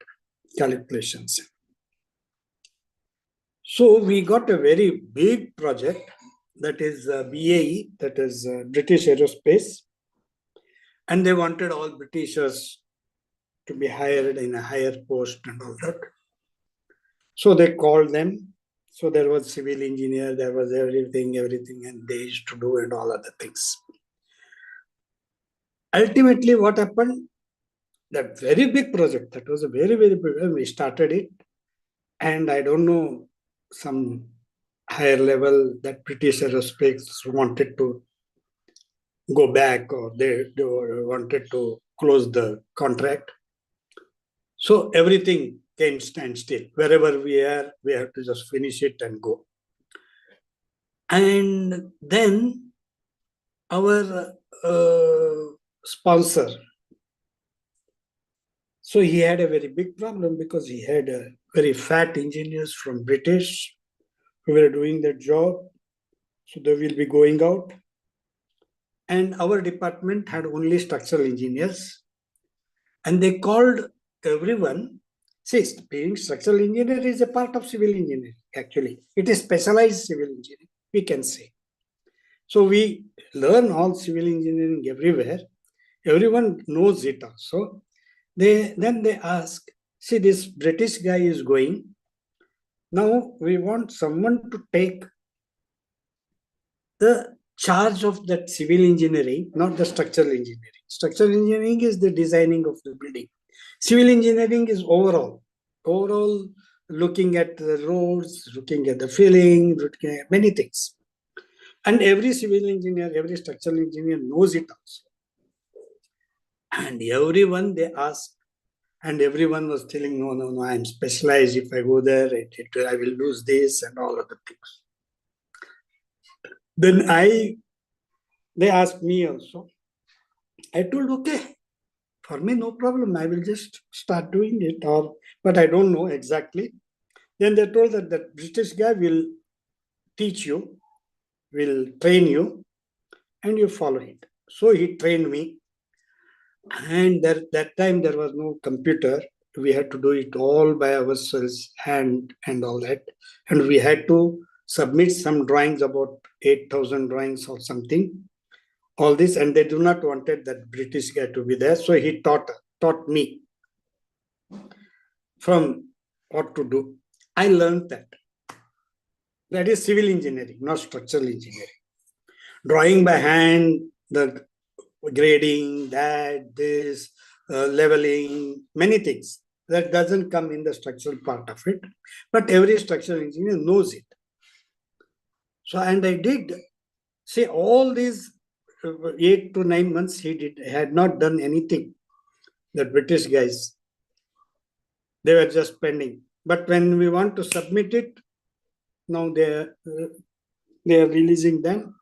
calculations. So we got a very big project, that is BAE, that is British Aerospace, and they wanted all Britishers to be hired in a higher post and all that. So they called them. So there was civil engineer, there was everything, and they used to do and all other things. Ultimately, what happened? That very big project, that was a very, very big, we started it, and I don't know, some higher level that British Aerospace wanted to go back, or they wanted to close the contract. So everything came standstill. Wherever we are, we have to just finish it and go. And then our sponsor, so he had a very big problem because he had very fat engineers from British who were doing the job. So they will be going out. And our department had only structural engineers. And they called everyone. See, being structural engineer is a part of civil engineering, actually. It is specialized civil engineering, we can say. So we learn all civil engineering everywhere. Everyone knows it also. Then they ask, see, this British guy is going. Now we want someone to take the charge of that civil engineering, not the structural engineering. Structural engineering is the designing of the building. Civil engineering is overall looking at the roads, looking at the filling, looking at many things. And every civil engineer, every structural engineer knows it also. And everyone they ask, and everyone was telling, no, I'm specialized. If I go there, I will lose this and all other things. Then they asked me also. I told, okay, for me, no problem. I will just start doing it, but I don't know exactly. Then they told that the British guy will teach you, will train you, and you follow it. So he trained me. And that time there was no computer. We had to do it all by ourselves, hand and all that. And we had to submit some drawings, about 8,000 drawings or something. All this, and they do not wanted that British guy to be there. So he taught me from what to do. I learned that. That is civil engineering, not structural engineering. Drawing by hand, the grading, this, leveling, many things. That doesn't come in the structural part of it. But every structural engineer knows it. So, and I did. See, all these 8 to 9 months, he had not done anything. The British guys, they were just pending. But when we want to submit it, now they are releasing them.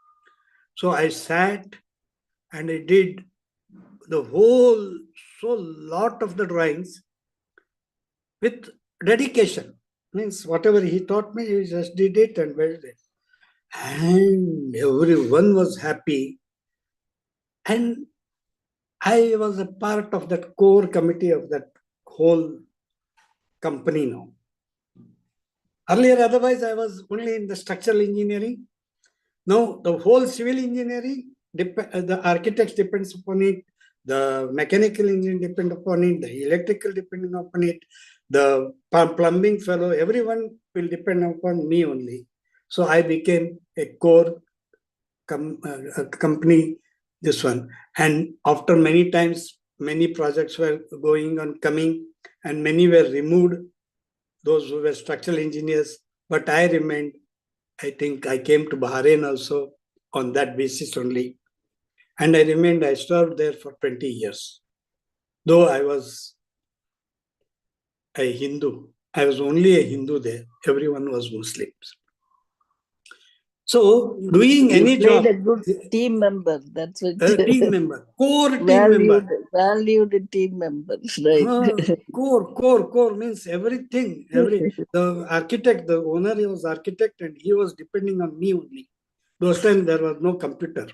So I sat and I did the whole, so lot of the drawings with dedication. Means whatever he taught me, he just did it and well did. And everyone was happy. And I was a part of that core committee of that whole company now. Earlier, otherwise, I was only in the structural engineering. Now, the whole civil engineering, the architects depends upon it, the mechanical engineering depend upon it, the electrical depending upon it, the plumbing fellow, everyone will depend upon me only. So I became a core company, this one. And after many times, many projects were going on, coming, and many were removed, those who were structural engineers, but I remained. I think I came to Bahrain also on that basis only. And I served there for 20 years. Though I was a Hindu, I was only a Hindu there. Everyone was Muslims. So doing You any played job, a good team member. That's what. a team member, core team member. Valued team member, right? Core means everything. The architect, the owner, he was architect, and he was depending on me only. Those times there was no computer.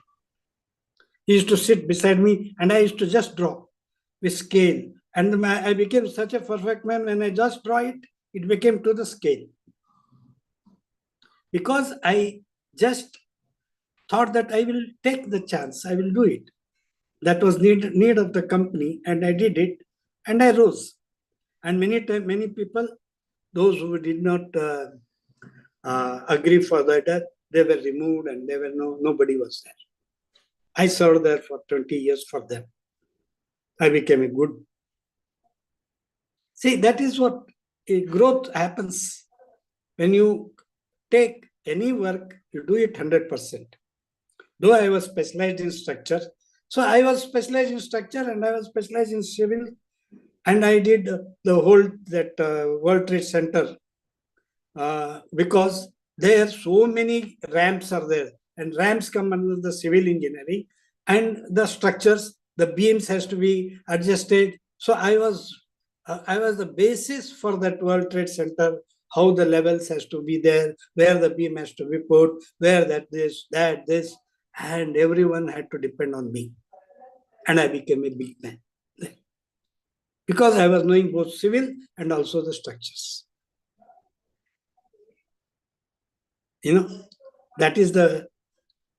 He used to sit beside me, and I used to just draw with scale. And I became such a perfect man. When I just draw it, it became to the scale. Because I just thought that I will take the chance, I will do it. That was need of the company, and I did it, and I rose. And many people, those who did not agree for that, they were removed, and nobody was there. I served there for 20 years for them. I became a good. See, that is what a growth happens. When you take any work, you do it 100%. Though I was specialized in structure, so I was specialized in structure and I was specialized in civil, and I did the whole World Trade Center because there so many ramps are there, and ramps come under the civil engineering, and the structures, the beams has to be adjusted. So I was the basis for that World Trade Center, how the levels has to be there, where the beam has to be put, where this, and everyone had to depend on me. And I became a big man because I was knowing both civil and also the structures. That is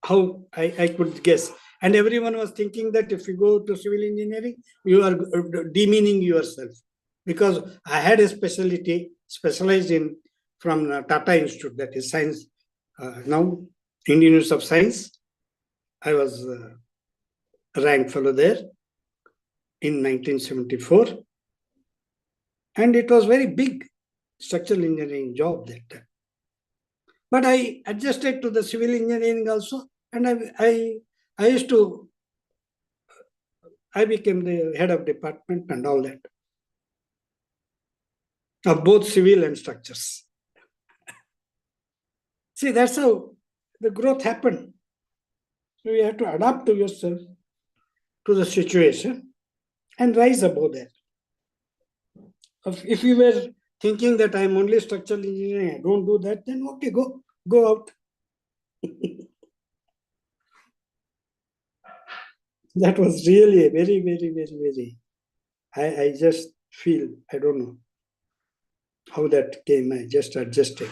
how I could guess. And everyone was thinking that if you go to civil engineering, you are demeaning yourself. Because I had a specialized in from Tata Institute, that is science, now Indian Institute of Science. I was a rank fellow there in 1974. And it was very big structural engineering job that time. But I adjusted to the civil engineering also, and I became the head of department and all that, of both civil and structures. See, that's how the growth happened. So you have to adapt to yourself to the situation and rise above that. If you were thinking that I'm only structural engineering, I don't do that, then okay, go out. That was really a very, very, very, very. I just feel, I don't know how that came. I just adjusted.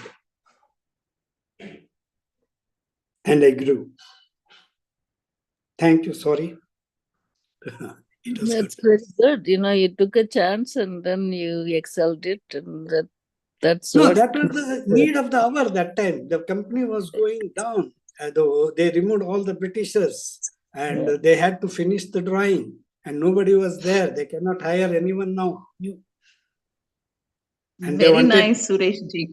And I grew. Thank you. Sorry. It was That's good. very good. You took a chance and then you excelled it, and that's No, what. that was the need of the hour that time. The company was going down. Though they removed all the Britishers and they had to finish the drawing, and nobody was there. They cannot hire anyone now. And they Very wanted, nice, Suresh ji.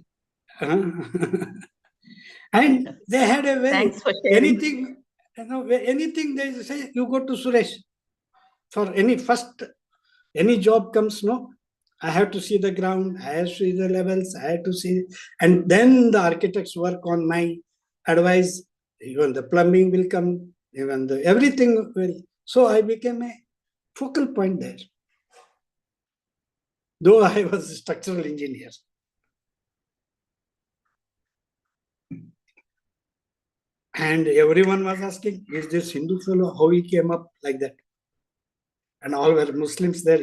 and they had a very Thanks for sharing. anything they say, you go to Suresh for any job comes. No, I have to see the ground, I have to see the levels, I have to see, and then the architects work on my advice. Even the plumbing will come, even the everything will. So I became a focal point there, though I was a structural engineer. And everyone was asking, is this Hindu fellow, how he came up like that? And all were Muslims there,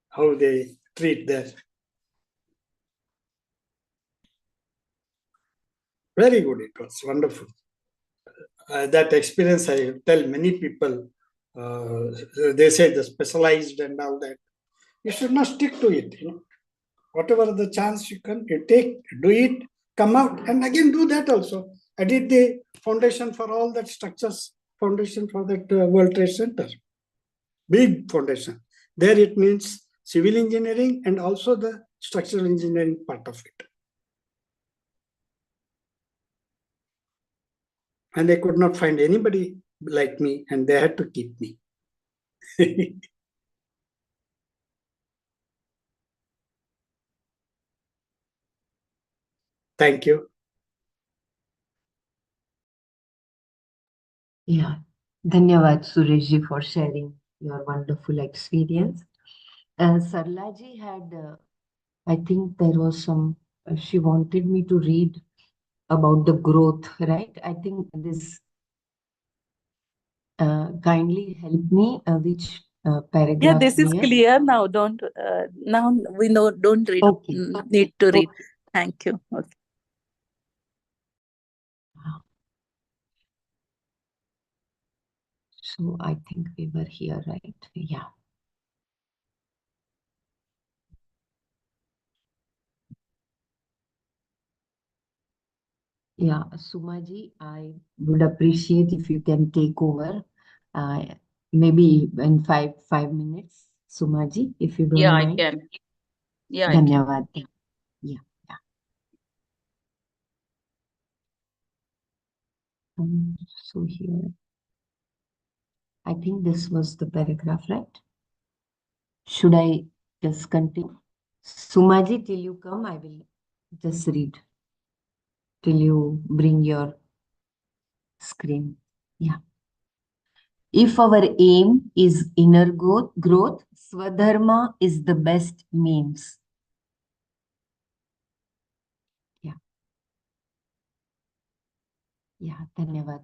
how they treat there. Very good, it was wonderful. That experience, I tell many people, they say the specialized and all that. You should not stick to it. Whatever the chance you can, you take, do it, come out, and again do that also. I did the foundation for all that structures, foundation for that World Trade Center. Big foundation. There it means civil engineering and also the structural engineering part of it. And they could not find anybody like me, and they had to keep me. Thank you. Yeah. Dhanyavad, Sureshji, for sharing your wonderful experience. Sarlaji had, I think there was she wanted me to read about the growth, right? I think this kindly help me, which Yeah, paragraph this is here? clear now. Don't now we know. Don't read. Okay. Need to read. Okay. Thank you. Okay. So I think we were here, right? Yeah. Yeah, Sumaji, I would appreciate if you can take over, uh, maybe in five minutes, Sumaji, if you don't Yeah, I mind. can. Yeah, I can. Dhanyavad. Yeah, yeah. So here, I think this was the paragraph, right? Should I just continue? Sumaji, till you come, I will just read till you bring your screen. Yeah. If our aim is inner growth, Swadharma is the best means. Yeah. Yeah. Dhanyavad.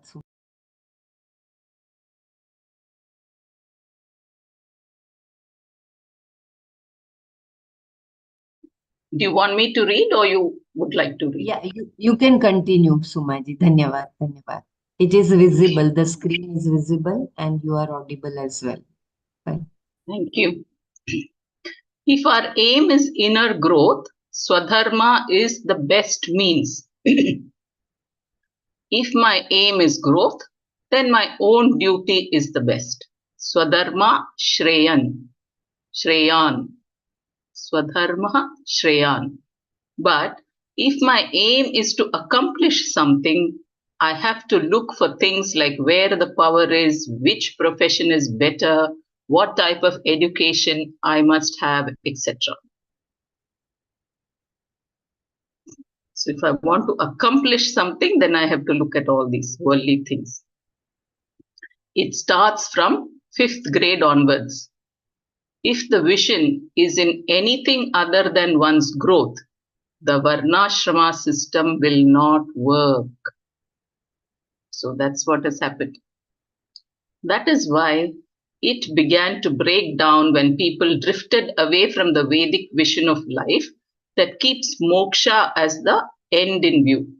Do you want me to read or you would like to read? Yeah, you can continue, Sumaji. Dhanyavad. Dhanyavad. It is visible. The screen is visible and you are audible as well. Fine. Thank you. If our aim is inner growth, Swadharma is the best means. If my aim is growth, then my own duty is the best. Swadharma Shreyan. Shreyan. Swadharma Shreyan. But if my aim is to accomplish something, I have to look for things like where the power is, which profession is better, what type of education I must have, etc. So if I want to accomplish something, then I have to look at all these worldly things. It starts from 5th grade onwards. If the vision is in anything other than one's growth, the Varnashrama system will not work. So that's what has happened. That is why it began to break down when people drifted away from the Vedic vision of life that keeps moksha as the end in view.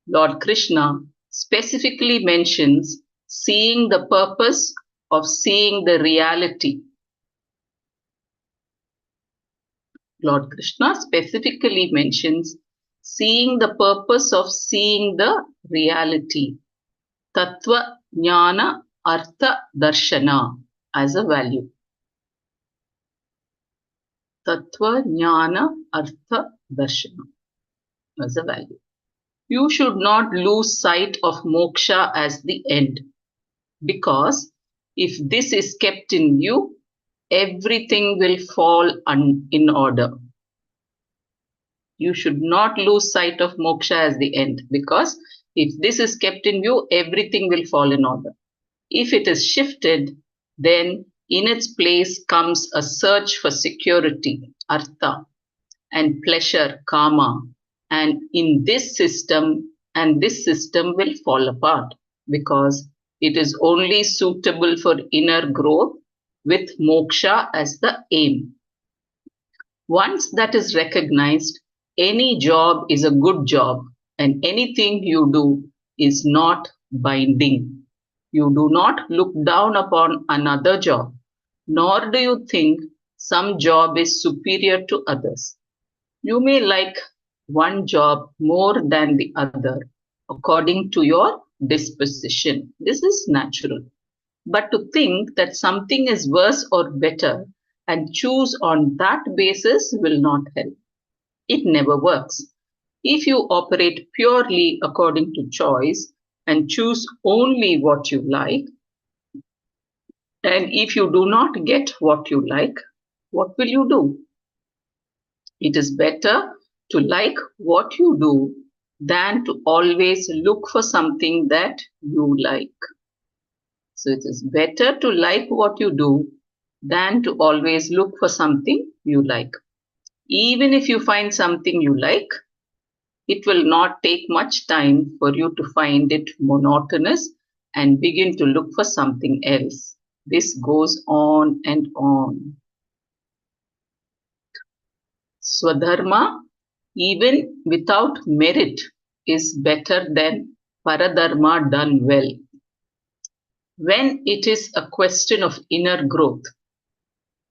Lord Krishna specifically mentions seeing the purpose of seeing the reality. Lord Krishna specifically mentions seeing the purpose of seeing the reality. Tattva Jnana Artha Darshana as a value. Tattva Jnana Artha Darshana as a value. You should not lose sight of moksha as the end, because if this is kept in view, everything will fall in order. You should not lose sight of moksha as the end, because if this is kept in view, everything will fall in order. If it is shifted, then in its place comes a search for security, artha, and pleasure, kama. And this system will fall apart, because it is only suitable for inner growth with moksha as the aim. Once that is recognized, any job is a good job, and anything you do is not binding. You do not look down upon another job, nor do you think some job is superior to others. You may like one job more than the other according to your disposition. This is natural. But to think that something is worse or better and choose on that basis will not help. It never works. If you operate purely according to choice and choose only what you like, and if you do not get what you like, what will you do? It is better to like what you do than to always look for something that you like. So it is better to like what you do than to always look for something you like. Even if you find something you like, it will not take much time for you to find it monotonous and begin to look for something else. This goes on and on. Swadharma, even without merit, is better than paradharma done well. When it is a question of inner growth,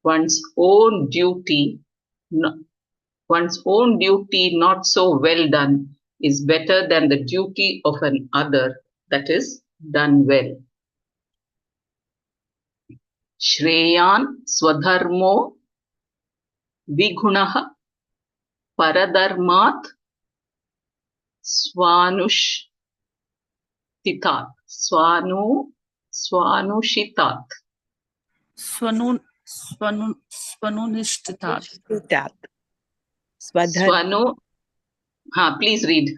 one's own duty not so well done is better than the duty of another that is done well. Shreyan swadharmo vigunaha paradharmat swanushitat. Swanushitat. Swanunishtitat. Swadharma. Please read.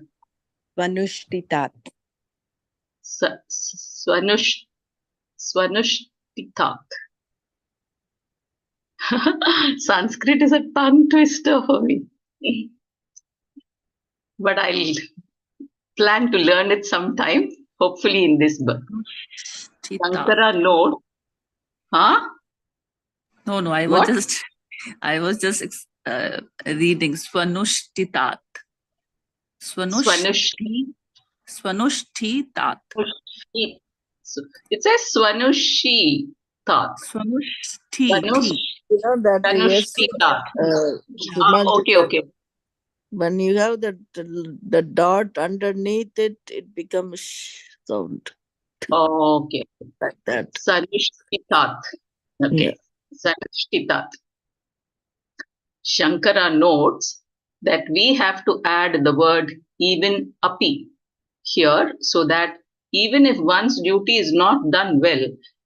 Swanushthitat. Swanushitat. Sanskrit is a tongue twister for me. But I'll plan to learn it sometime, hopefully in this book. Shankara note. No, I was just reading Swanushthitat. Swanushtitat. It says Swanushitat. Swanushti. You know that Okay. When you have the dot underneath it, it becomes sh sound. Okay. Like that. Sanushtitat. Okay. Yeah. Sanushtitat. Shankara notes that we have to add the word even api here, so that even if one's duty is not done well,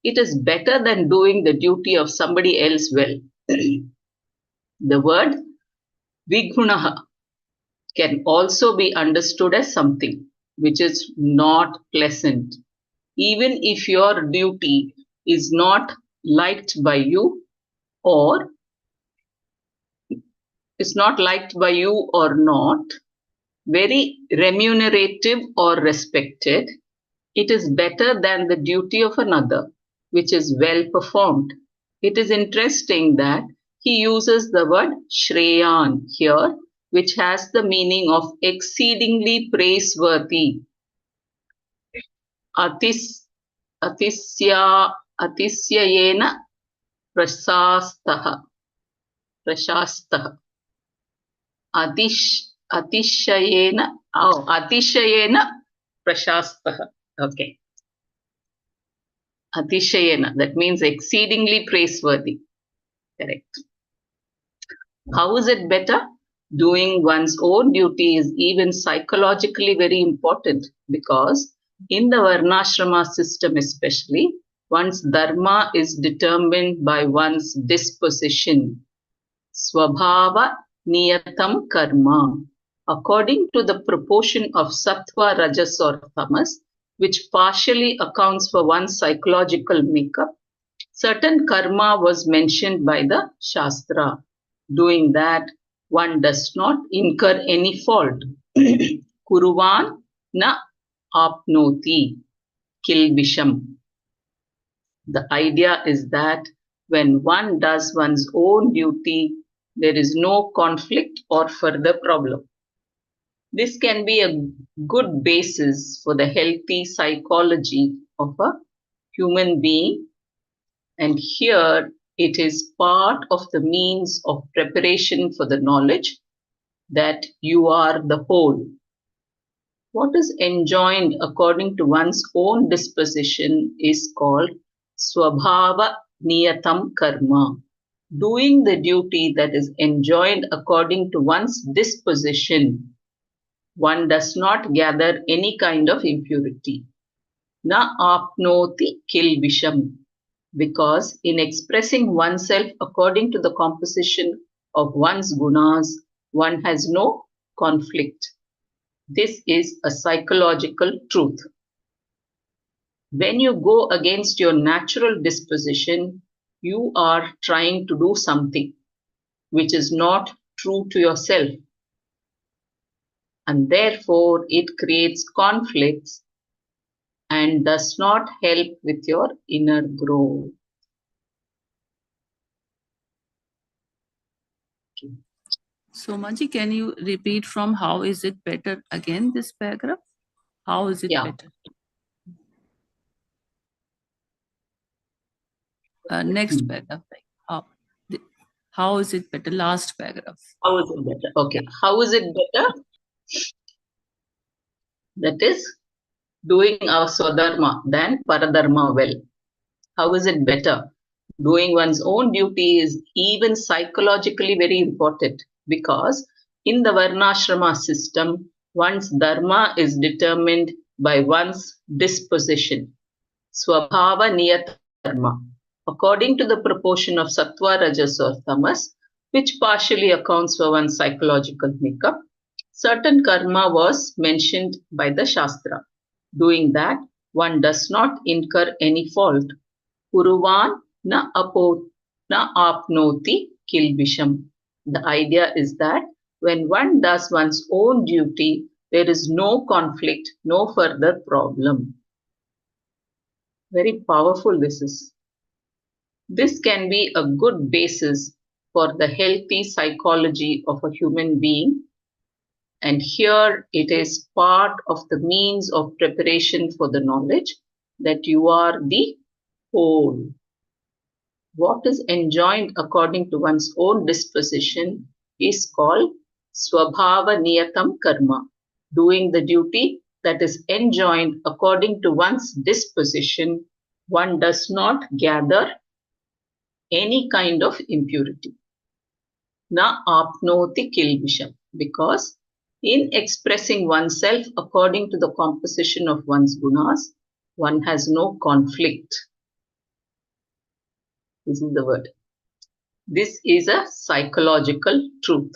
it is better than doing the duty of somebody else well. The word vigunaha can also be understood as something which is not pleasant. Even if your duty is not liked by you or is not liked by you or not very remunerative or respected, it is better than the duty of another, which is well performed. It is interesting that he uses the word Shreyan here, which has the meaning of exceedingly praiseworthy Atisyayena prasastah. Atishayena prashastah. Okay. Atishayena, that means exceedingly praiseworthy. Correct. How is it better? Doing one's own duty is even psychologically very important because in the Varnashrama system especially, one's dharma is determined by one's disposition. Swabhava niyatam karma. According to the proportion of sattva, rajas or tamas, which partially accounts for one's psychological makeup, certain karma was mentioned by the Shastra. Doing that, one does not incur any fault. Kuruvan na apnoti kilbisham. The idea is that when one does one's own duty, there is no conflict or further problem. This can be a good basis for the healthy psychology of a human being, and here it is part of the means of preparation for the knowledge that you are the whole. What is enjoined according to one's own disposition is called swabhava niyatam karma. Doing the duty that is enjoined according to one's disposition, one does not gather any kind of impurity. Na apnoti kilvisham. Because in expressing oneself according to the composition of one's gunas, one has no conflict. This is a psychological truth. When you go against your natural disposition, you are trying to do something which is not true to yourself. And therefore, it creates conflicts and does not help with your inner growth. So, Manji, can you repeat from how is it better again, this paragraph? How is it better? Next paragraph. How is it better? Last paragraph. How is it better? Okay. How is it better? That is doing our swadharma than paradharma well. How is it better? Doing one's own duty is even psychologically very important because in the Varnashrama system, one's dharma is determined by one's disposition. Swabhava niyat dharma. According to the proportion of sattva, rajas or tamas, which partially accounts for one's psychological makeup, certain karma was mentioned by the Shastra. Doing that, one does not incur any fault. Kuruvan na apnoti kilbisham. The idea is that when one does one's own duty, there is no conflict, no further problem. Very powerful this is. This can be a good basis for the healthy psychology of a human being. And here it is part of the means of preparation for the knowledge that you are the whole. What is enjoined according to one's own disposition is called swabhava niyatam karma. Doing the duty that is enjoined according to one's disposition, one does not gather any kind of impurity. Na apnoti kilvisham. Because in expressing oneself according to the composition of one's gunas, one has no conflict. This is the word. This is a psychological truth.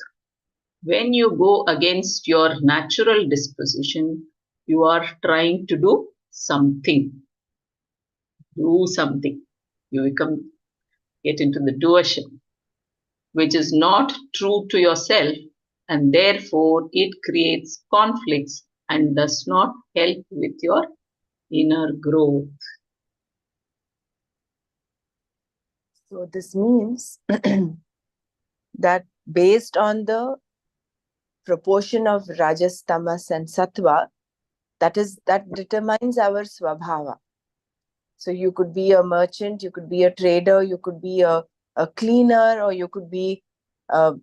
When you go against your natural disposition, you are trying to do something. Do something. You get into the doership, which is not true to yourself, and therefore it creates conflicts and does not help with your inner growth. So this means that based on the proportion of rajas, tamas and sattva, That determines our swabhava. So you could be a merchant, you could be a trader, you could be a cleaner, or you could be a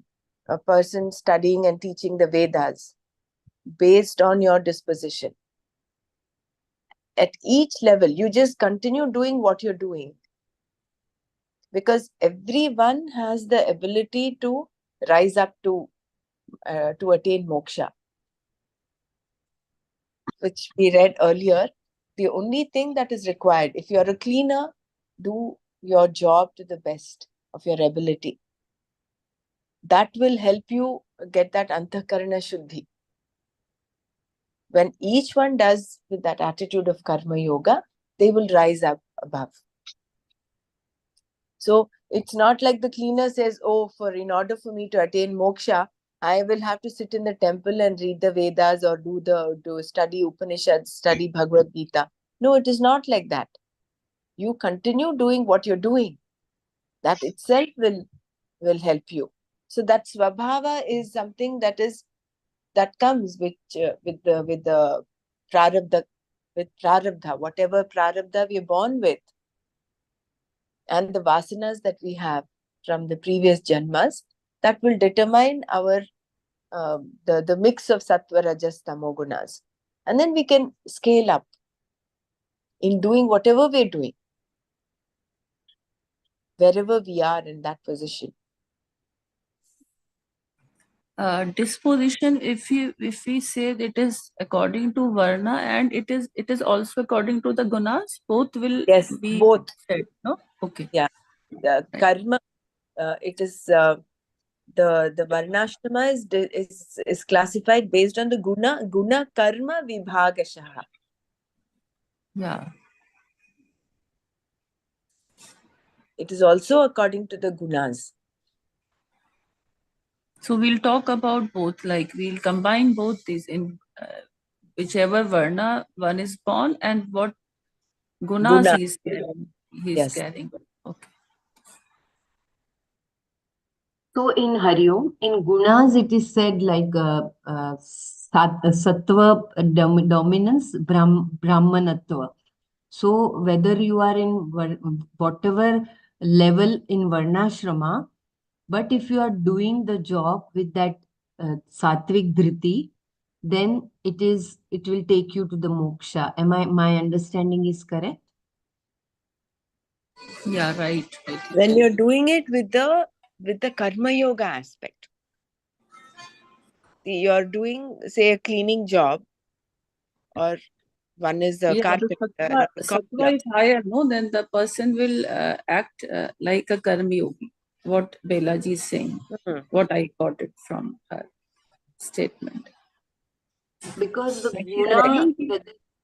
person studying and teaching the Vedas based on your disposition. At each level, you just continue doing what you're doing, because everyone has the ability to rise up to attain moksha, which we read earlier. The only thing that is required, if you're a cleaner, do your job to the best of your ability. That will help you get that antakarana shuddhi. When each one does with that attitude of karma yoga, they will rise up above. So it's not like the cleaner says, oh, in order for me to attain moksha, I will have to sit in the temple and read the Vedas or do study Upanishads, study Bhagavad Gita. No, it is not like that. You continue doing what you're doing. That itself will help you. So that swabhava is something that comes with the prarabdha, whatever prarabdha we are born with, and the vasanas that we have from the previous janmas, that will determine our the mix of sattva, rajas, tamo gunas. And then we can scale up in doing whatever we're doing, wherever we are in that position. Disposition, if we say that it is according to varna and it is also according to the gunas, both will Yes, be both. said, no? Okay. Yeah, the Right. karma, it is the varnashrama is classified based on the guna karma vibhagashaha. Yeah. It is also according to the gunas. So we'll talk about both, like we'll combine both these in whichever varna one is born and what gunas Guna. he's carrying. Yes. Okay. So in Hariom, in Gunas, it is said like Sattva dominance, Brahmanatva. So whether you are in whatever level in Varnashrama, but if you are doing the job with that Sattvic Dhriti, then it will take you to the moksha. My understanding is correct? Yeah, right. When you're doing it with the karma yoga aspect. You're doing, say, a cleaning job, or one is a Yeah, carpenter. the Or sattva is higher, no? Then the person will act like a karmi yogi. What Belaji is saying, what I got it from her statement. Because the Actually, guna,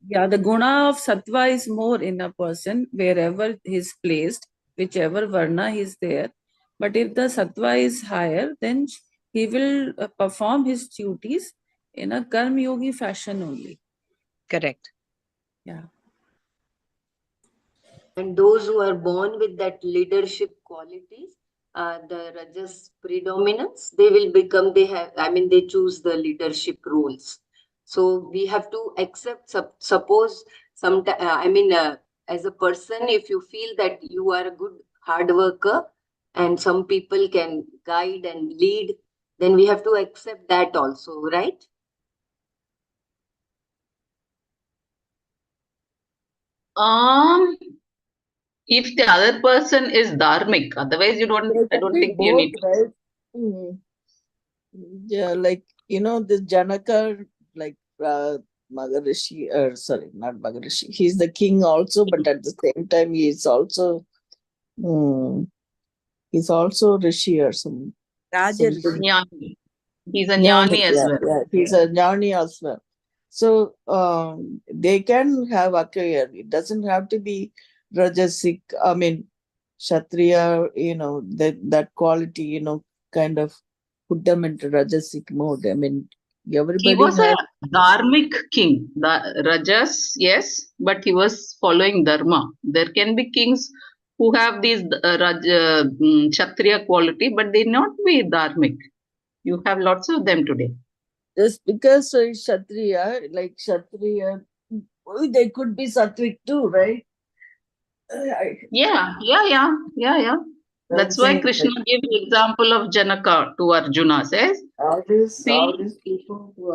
yeah, the guna of sattva is more in a person wherever he's placed, whichever varna he's there. But if the sattva is higher, then he will perform his duties in a karma yogi fashion only. correct. Yeah. and those who are born with that leadership qualities, the rajas predominance, they will become, they choose the leadership roles. So we have to accept, suppose, as a person, if you feel that you are a good hard worker and some people can guide and lead, then we have to accept that also, right? If the other person is dharmic, otherwise I don't think you need to. Right? Mm. Yeah, like this Janaka, like Maharishi, or sorry, not Maharishi. He's the king also, but at the same time, he's also Rishi or some. Raja something. Jnani. He's a Jnani, jnani as well. yeah, he's a jnani as well. So they can have acquire. It doesn't have to be rajasic. I mean, Kshatriya. That quality. Kind of put them into rajasic mode. I mean, He everybody was a has. dharmic king. The Rajas, yes, but he was following dharma. There can be kings who have these Kshatriya quality, but they not be dharmic. You have lots of them today. just because Kshatriya, like Kshatriya, they could be Sattvic too, right? Yeah. I'm That's why saying Krishna that gave the example of Janaka to Arjuna. Says, all see, these people who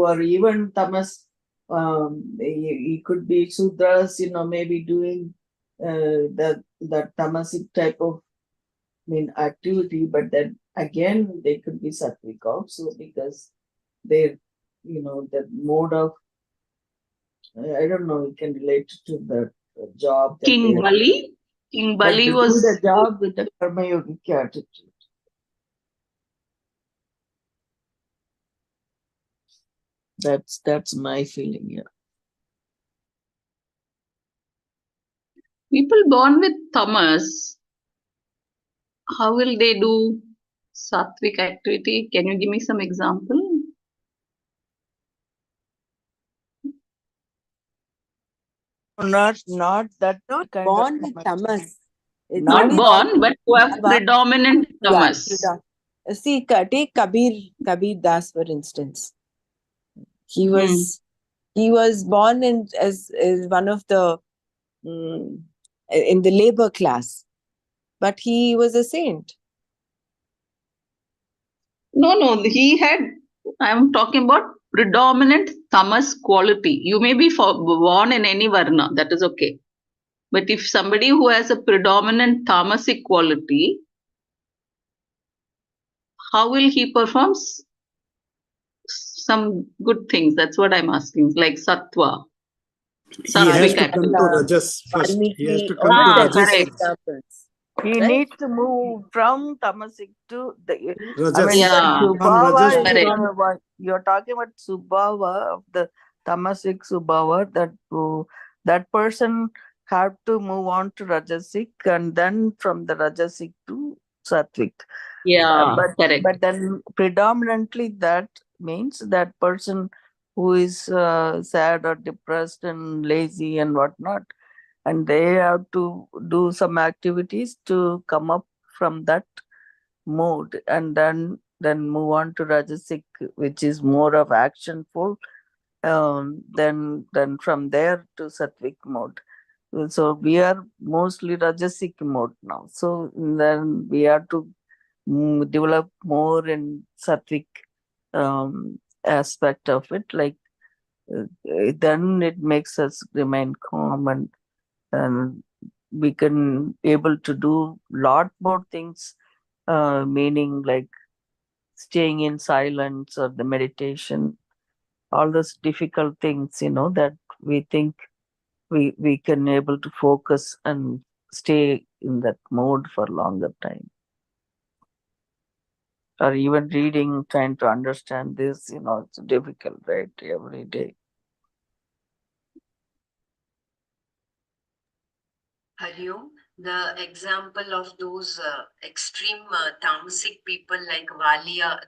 are even tamas, he could be Sudras, maybe doing that tamasic type of activity, but then again they could be sattvic also because they, the mode of, I don't know, you can relate to the job that they King have, Bali. King like Bali they do the was job with the karma yogic attitude. That's my feeling. Yeah. people born with tamas. How will they do sattvic activity? Can you give me some example? Not that Not kind of born with tamas. It's Not only that born, but who have Baba, predominant yeah, tamas. see, take Kabir Das, for instance. He Hmm. was born as one of the in the labor class, but he was a saint. No, he had. I'm talking about predominant tamas quality. You may be born in any varna, that is okay. But if somebody who has a predominant tamasic quality, how will he perform some good things? That's what I'm asking. Like sattva, He has sattvic to come to activity. Rajas first. He has Valmiki, to come all to of them are Rajas Correct. first. examples, he right? needs to move from tamasic to the. I mean, Rajas. that Yeah, From Rajas subhava to is correct. come. what you're talking about. Subhava of the tamasic subhava, that person have to move on to rajasic and then from the rajasic to sattvic. Uh, Yeah, but correct. but then predominantly that means that person who is sad or depressed and lazy and whatnot, and they have to do some activities to come up from that mode and then move on to rajasic, which is more of actionful, then from there to sattvic mode. So we are mostly rajasic mode now, so then we have to develop more in sattvic aspect of it, like then it makes us remain calm, and we can able to do lot more things, meaning like staying in silence or the meditation, all those difficult things, that we think we can able to focus and stay in that mode for longer time, or even reading, trying to understand this, it's difficult, right, every day. Hariom, the example of those extreme tamasic people like Valia,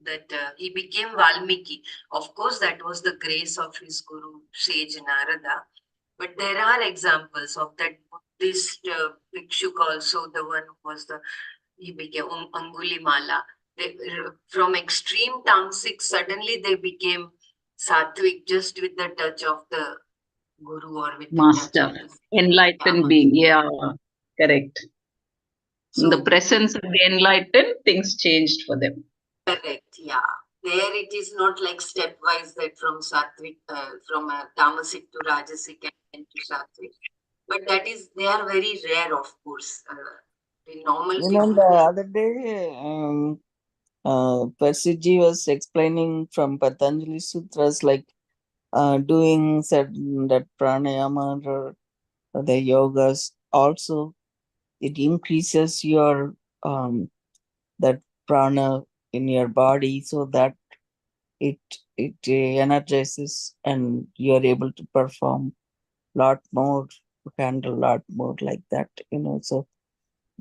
that he became Valmiki. Of course, that was the grace of his guru, sage Narada. But there are examples of that Buddhist bhikshuk also, the one who was he became Angulimala. From extreme tamasic, suddenly they became sattvic just with the touch of the guru or with the touch Master, of the enlightened Brahman. being. Yeah, correct. In the So, presence of the enlightened, things changed for them. correct, yeah. There it is not like stepwise that from sattvic, from tamasic to rajasic and to sattvic. But that is, they are very rare, of course. The normal people, The they are other day, Persiji was explaining from Patanjali Sutras, like doing certain that pranayama or the yogas also, it increases your that prana in your body, so that it energizes and you're able to perform lot more, handle lot more, like that, so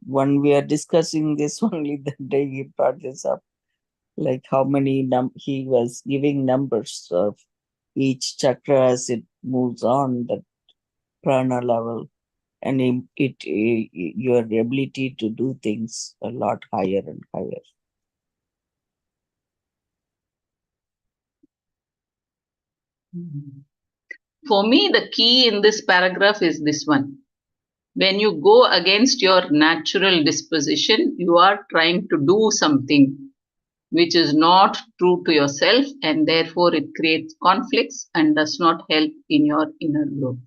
when we are discussing this only the day he brought this up, like how many he was giving numbers of each chakra as it moves on the prana level, and your ability to do things a lot higher and higher. For me, the key in this paragraph is this one. When you go against your natural disposition, you are trying to do something which is not true to yourself, and therefore it creates conflicts and does not help in your inner growth.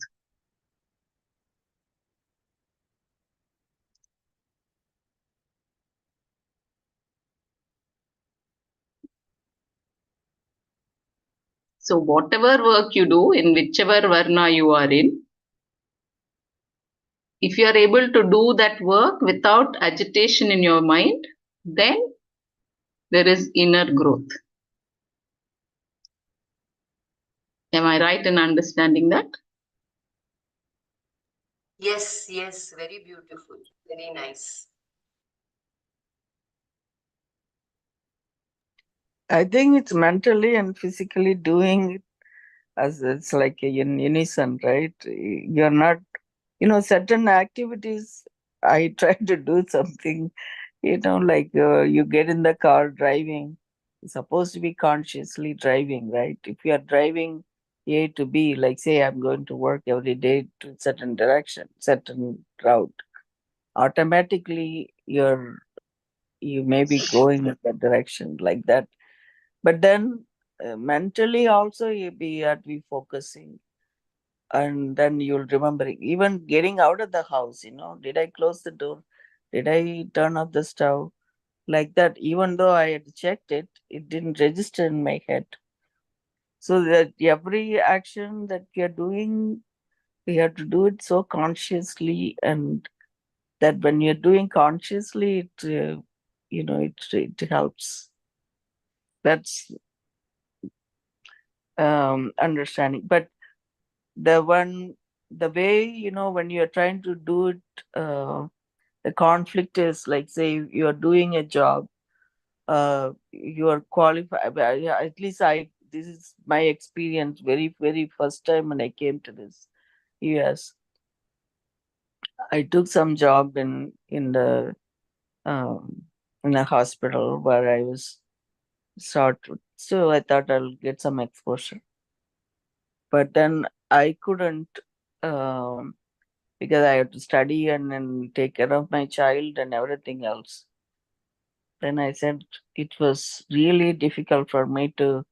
So, whatever work you do, in whichever varna you are in, if you are able to do that work without agitation in your mind, then there is inner growth. Am I right in understanding that? Yes, yes, very beautiful, very nice. I think it's mentally and physically doing it as it's like in unison, right? You're not, certain activities. I try to do something, like you get in the car driving. You're supposed to be consciously driving, right? If you are driving A to B, like say I'm going to work every day to certain direction, certain route, automatically you may be going in that direction like that. But then mentally also you be focusing, and then you'll remember even getting out of the house. Did I close the door? Did I turn off the stove? Like that, even though I had checked it, it didn't register in my head. So that every action that we are doing, we have to do it so consciously, and that when you're doing consciously, it helps. That's understanding. But the one the way, when you're trying to do it, the conflict is like, say you're doing a job, you're qualified. At least this is my experience, very very first time when I came to this US. I took some job um, in a hospital where I was sort, so I thought I'll get some exposure. But then I couldn't, um, because I had to study and then take care of my child and everything else. Then I said it was really difficult for me to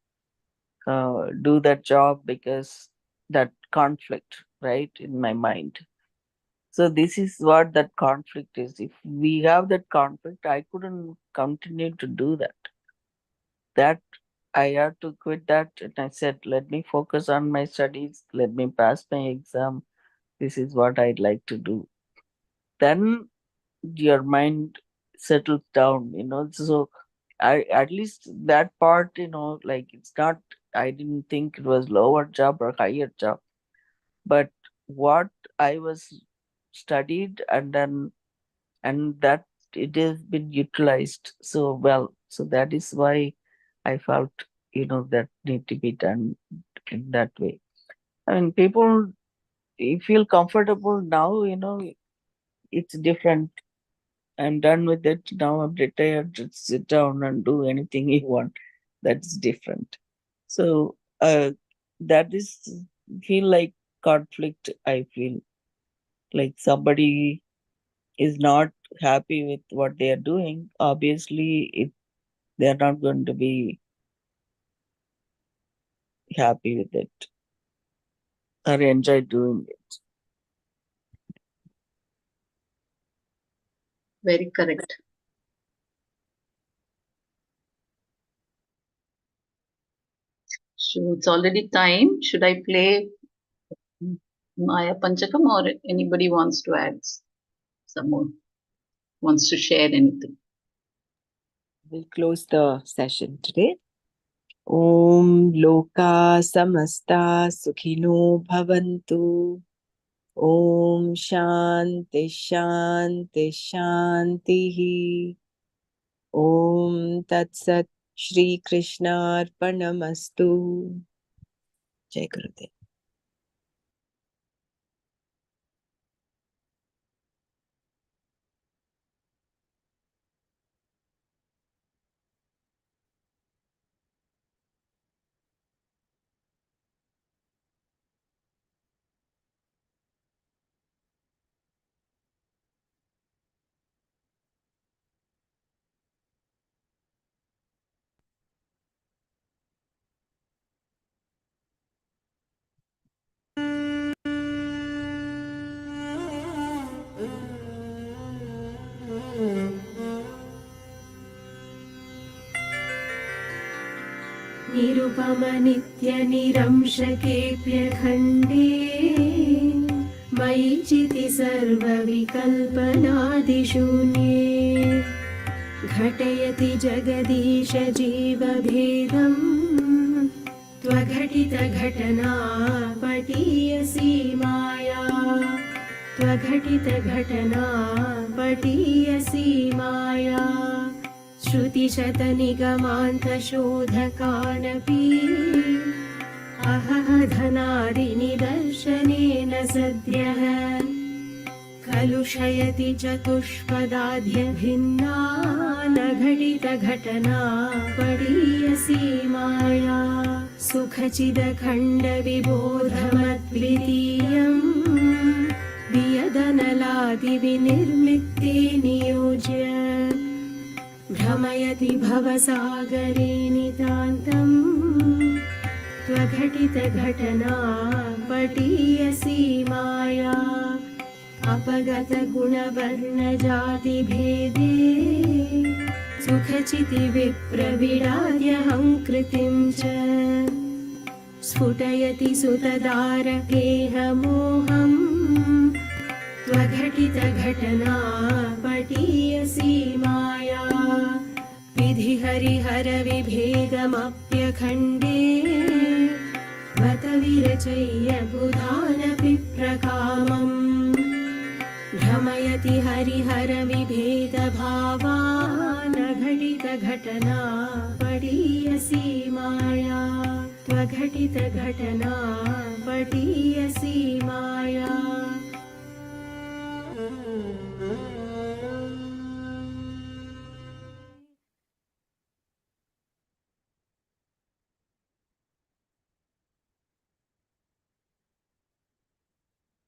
do that job because that conflict, right, in my mind. So this is what that conflict is. If we have that conflict, I couldn't continue to do that. That I had to quit that, and I said, let me focus on my studies, let me pass my exam. This is what I'd like to do. Then your mind settles down. So I, at least that part, like, it's not, I didn't think it was lower job or higher job, but what I was studied, and that it has been utilized so well. So that is why I felt, that need to be done in that way. I mean, people, you feel comfortable now, it's different. I'm done with it. Now I'm retired. Just sit down and do anything you want. That's different. So that is feel like conflict. I feel like somebody is not happy with what they are doing. Obviously, they are not going to be happy with it or enjoy doing it. Very correct. So it's already time. Should I play Maya Panchakam, or anybody wants to add some more? Wants to share anything? We'll close the session today. Om Loka Samasta Sukhino Bhavantu. Om Shanti Shanti Shanti. Om Tat Sat. Shri Krishna Arpanamastu. Jai Gurudev. निरुपमनित्यनिरंशकेऽप्यखण्डे मयि चिति सर्वविकल्पनादिशून्ये घटयति जगदीश जीवभेदम् त्वघटितघटना पटीयसी माया त्वघटितघटना पटीयसी माया श्रुतिशतनिगमान्तशोधकानपि अहह धनादिनिदर्शनेन सद्यः कलुषयति चतुष्पदाद्यभिन्ना न घटितघटना पडीयसी माया सुखचिदखण्डविबोधमद्वितीयम् वियदनलादिविनिर्मित्ते नियोज्य भ्रमयति भवसागरे नितान्तम् त्वघटितघटना पटीयसी माया अपगतगुणवर्णजातिभेदे सुखचितिविप्रविडाद्यहङ्कृतिं च स्फुटयति सुतदारकेहमोहम् त्वघटितघटना पटीयसी माया विधिहरिहरविभेदमप्यखण्डे बत विरचय्य बुधानपि प्रकामम् भ्रमयति हरिहरविभेदभावान् घटितघटना पडीयसी माया त्वघटितघटना पडीयसी माया